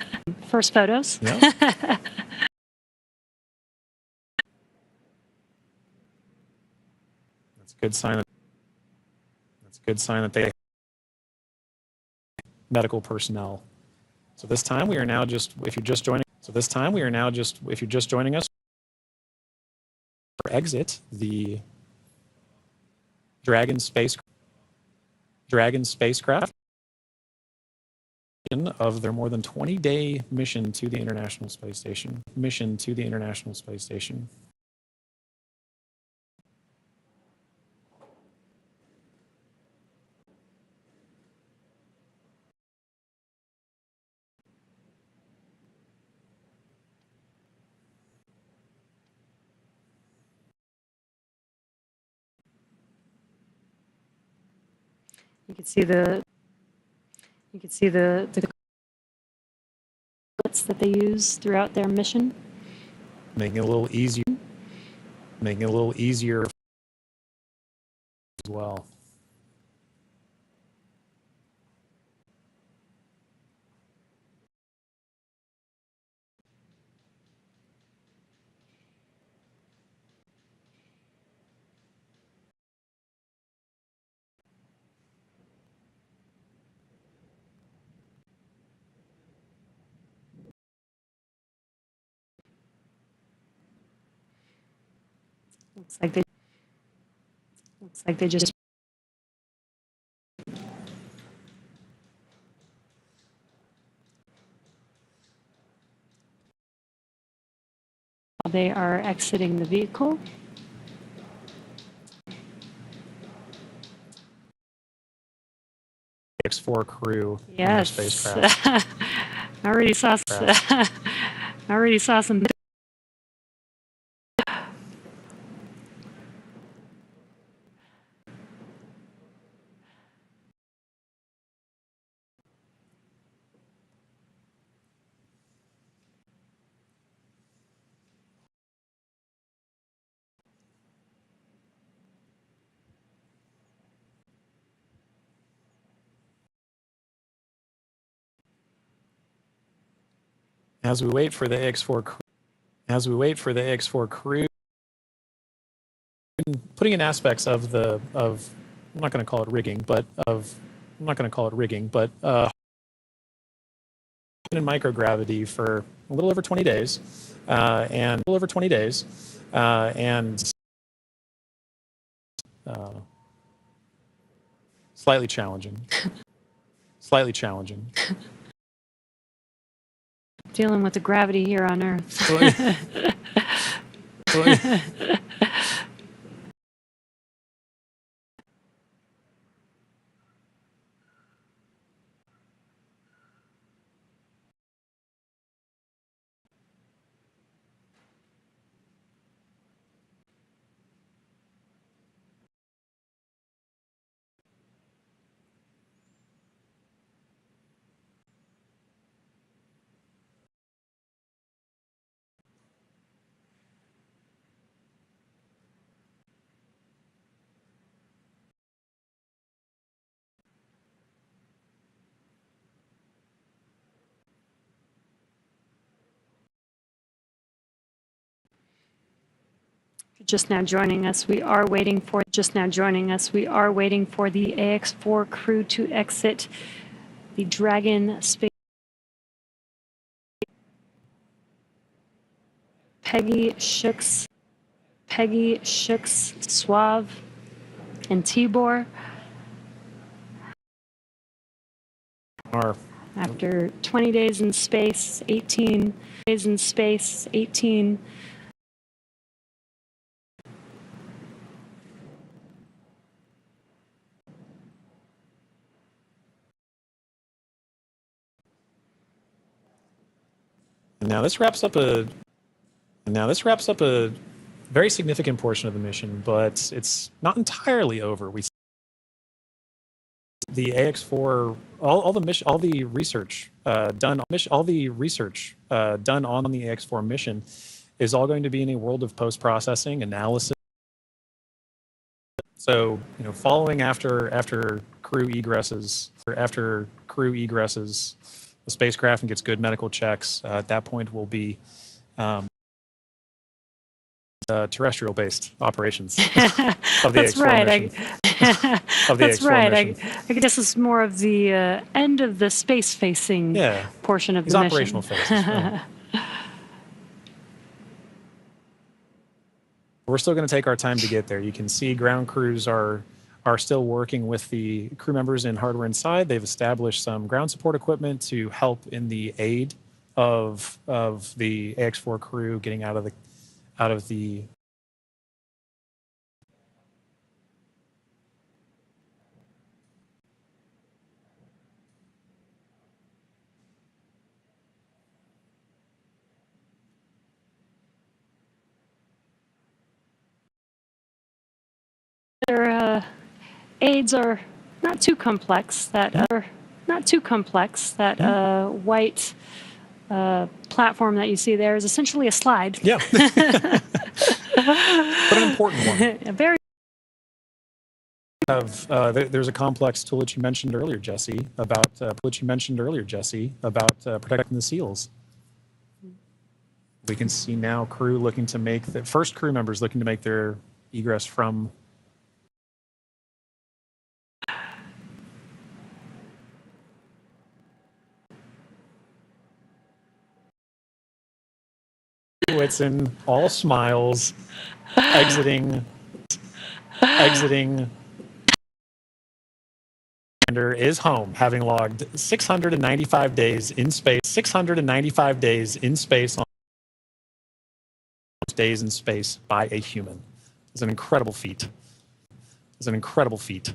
First photos. Yeah. That's a good sign. That's a good sign that they medical personnel So this time we are now just, if you're just joining, so this time we are now just, if you're just joining us, exit the Dragon spacecraft of their more than 20-day mission to the International Space Station. You can see the that they use throughout their mission. Making it a little easier as well. Looks like they just they are exiting the vehicle. Ax-4 crew in their Yes. spacecraft. I already saw some. As we wait for the Ax-4 crew, putting in aspects of I'm not going to call it rigging, but in microgravity for a little over 20 days, and slightly challenging. Dealing with the gravity here on Earth. Just now joining us, we are waiting for the Ax-4 crew to exit the Dragon space. Peggy, Shooks, Suave, and Tibor. After 20 days in space, 18 days in space, 18. Now this wraps up a very significant portion of the mission, but it's not entirely over. The Ax-4, all the research done on the Ax-4 mission is all going to be in a world of post-processing analysis. So, following after crew egresses, the spacecraft and gets good medical checks. At that point, will be terrestrial-based operations of the That's Ax-4 right. mission. of the That's Ax-4 right. mission. I guess this is more of the end of the space-facing portion of These the operational mission. phases. Right. We're still going to take our time to get there. You can see ground crews are still working with the crew members in hardware inside. They've established some ground support equipment to help in the aid of the Ax-4 crew getting out of the Their aids are not too complex. That white platform that you see there is essentially a slide. Yeah, but an important one. A very there's a complex tool that you mentioned earlier, Jesse, about protecting the seals. We can see now crew looking to make the first crew members looking to make their egress from Whitson, all smiles, exiting is home, having logged 695 days in space. 695 days in space on days in space by a human. It's an incredible feat. It's an incredible feat.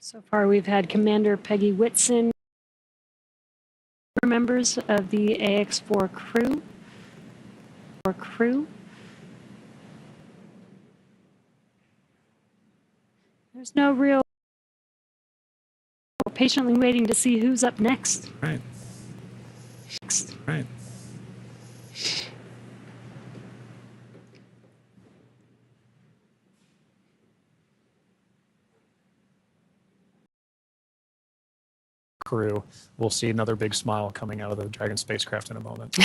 So far, we've had Commander Peggy Whitson, members of the Ax-4 crew. There's no real. We're patiently waiting to see who's up next. Right. Right. Crew. We'll see another big smile coming out of the Dragon spacecraft in a moment.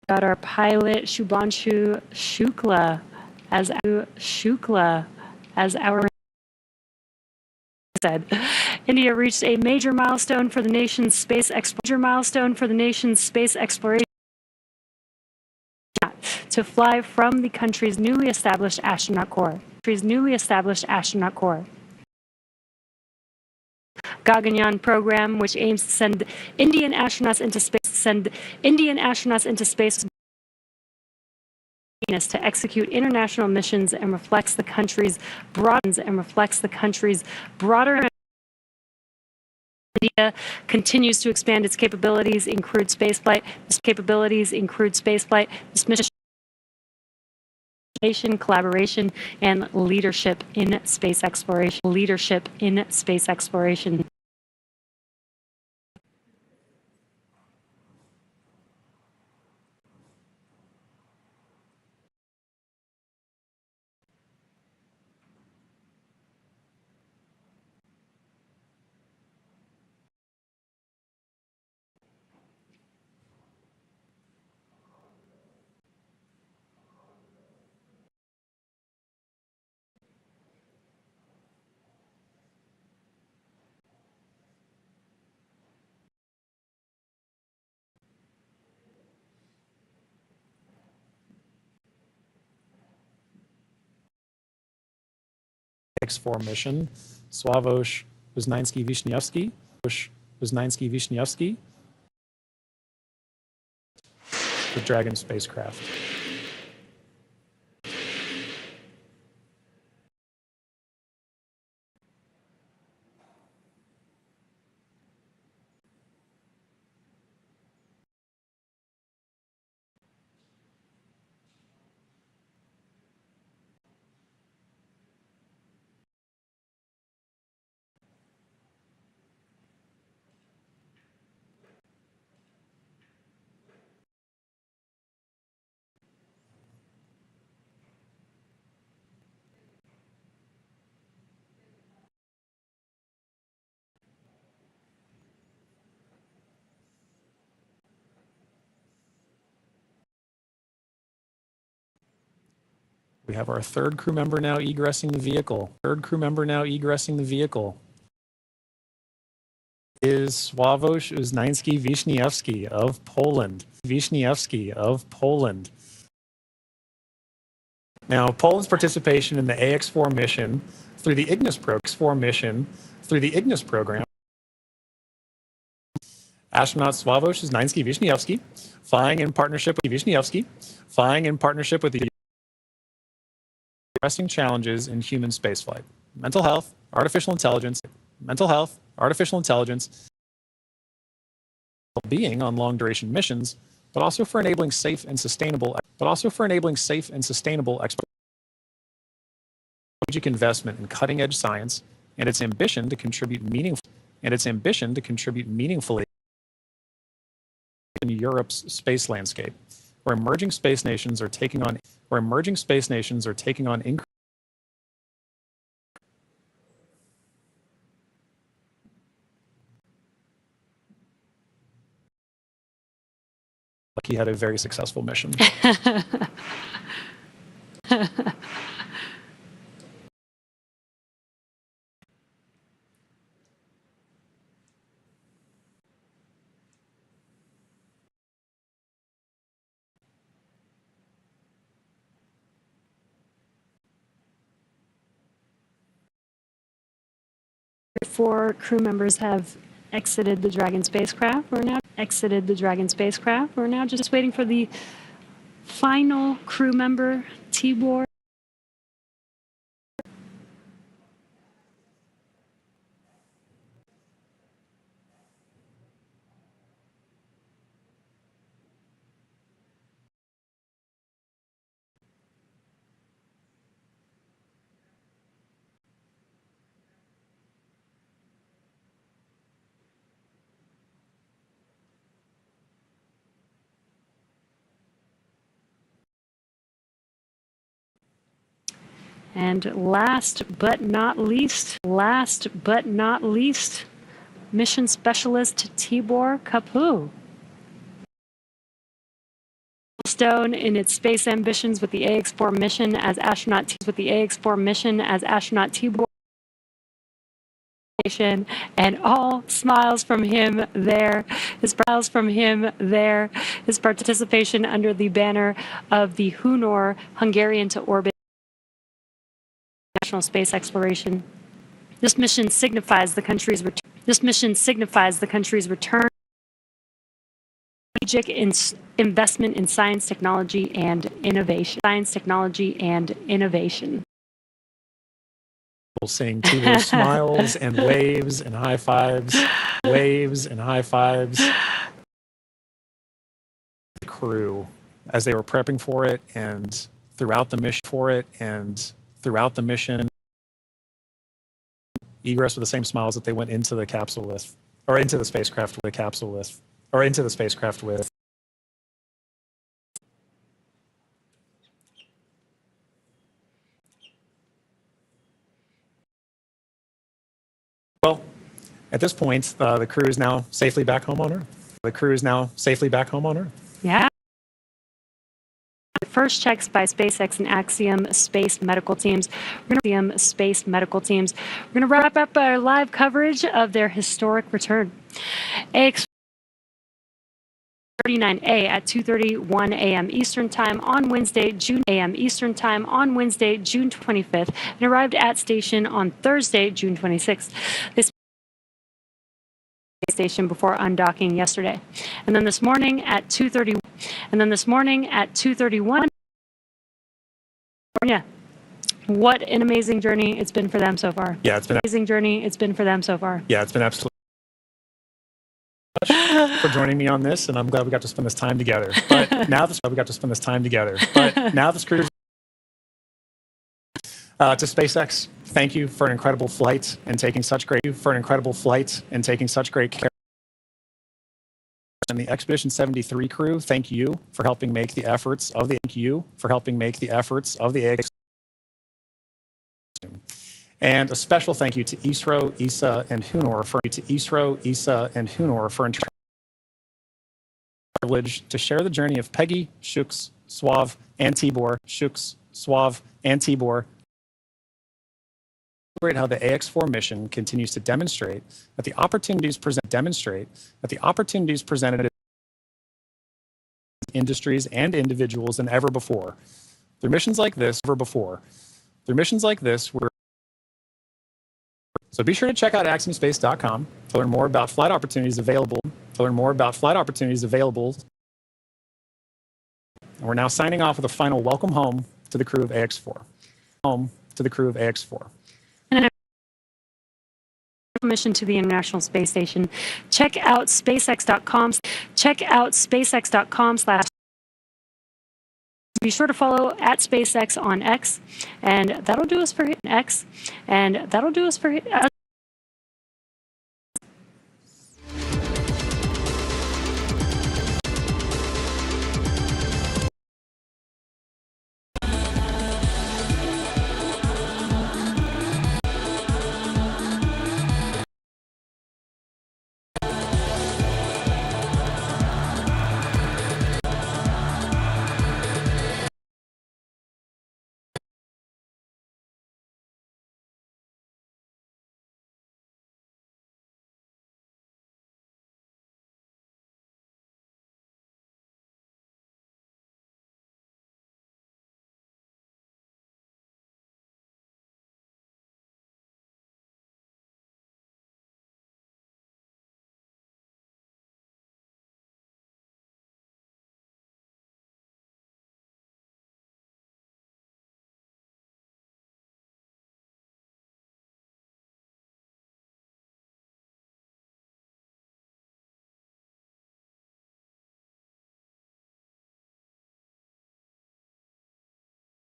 Got our pilot Shubhanshu Shukla as our said. India reached a major milestone for the nation's space exploration to fly from the country's newly established astronaut corps. Gaganyaan program, which aims to send Indian astronauts into space to execute international missions and reflects the country's broader. India continues to expand its capabilities in crewed spaceflight. This mission collaboration and leadership in space exploration. Ax-4 mission, Sławosz Wyznański-Wiśniewski, the Dragon spacecraft. We have our third crew member now egressing the vehicle. Is Sławosz Wyznański-Wiśniewski of Poland. Now, Poland's participation in the Ax-4 mission through the Ignis program, astronaut Sławosz Wyznański-Wiśniewski, flying in partnership with the pressing challenges in human spaceflight: mental health, artificial intelligence, well-being on long-duration missions, but also for enabling safe and sustainable strategic investment in cutting-edge science and its ambition to contribute meaningfully in Europe's space landscape, where emerging space nations are taking on like he had a very successful mission. Four crew members have exited the Dragon spacecraft. We're now just waiting for the final crew member, Tibor. And last but not least, mission specialist Tibor Kapu. Milestone in its space ambitions with the Ax-4 mission as astronaut Tibor, and all smiles from him there. His participation under the banner of the Hunor Hungarian to orbit national space exploration. This mission signifies the country's return. Strategic investment in science, technology, and innovation. We'll sing Tibo's smiles and waves and high fives. The crew, as they were prepping for it and throughout the mission, egress with the same smiles that they went into the capsule with, or into the spacecraft with. Well, at this point, the crew is now safely back home on Earth. Yeah. First checks by SpaceX and Axiom space medical teams. We're going to wrap up our live coverage of their historic return. 39A at 2:31 a.m. Eastern Time on Wednesday, June a.m. Eastern Time on Wednesday, June 25th, and arrived at station on Thursday, June 26th. This station before undocking yesterday, and then this morning at 2:30, and then this morning at 2:31. Yeah. What an amazing journey it's been for them so far. Yeah, it's been an amazing journey it's been for them so far. Yeah, it's been absolutely for joining me on this, and I'm glad we got to spend this time together. But now this cruise to SpaceX, thank you for an incredible flight and taking such great care. And the Expedition 73 crew, thank you for helping make the efforts of the Ax. And a special thank you to ISRO, ESA, and HUNOR for privilege to share the journey of Peggy, Shooks, Suave, and Tibor. Celebrate how the Ax-4 mission continues to demonstrate that the opportunities presented in industries and individuals than ever before. Through missions like this, so be sure to check out axiomspace.com to learn more about flight opportunities available. And we're now signing off with a final welcome home to the crew of Ax-4. Mission to the International Space Station. Check out SpaceX.com. Be sure to follow at SpaceX on X, and that'll do us for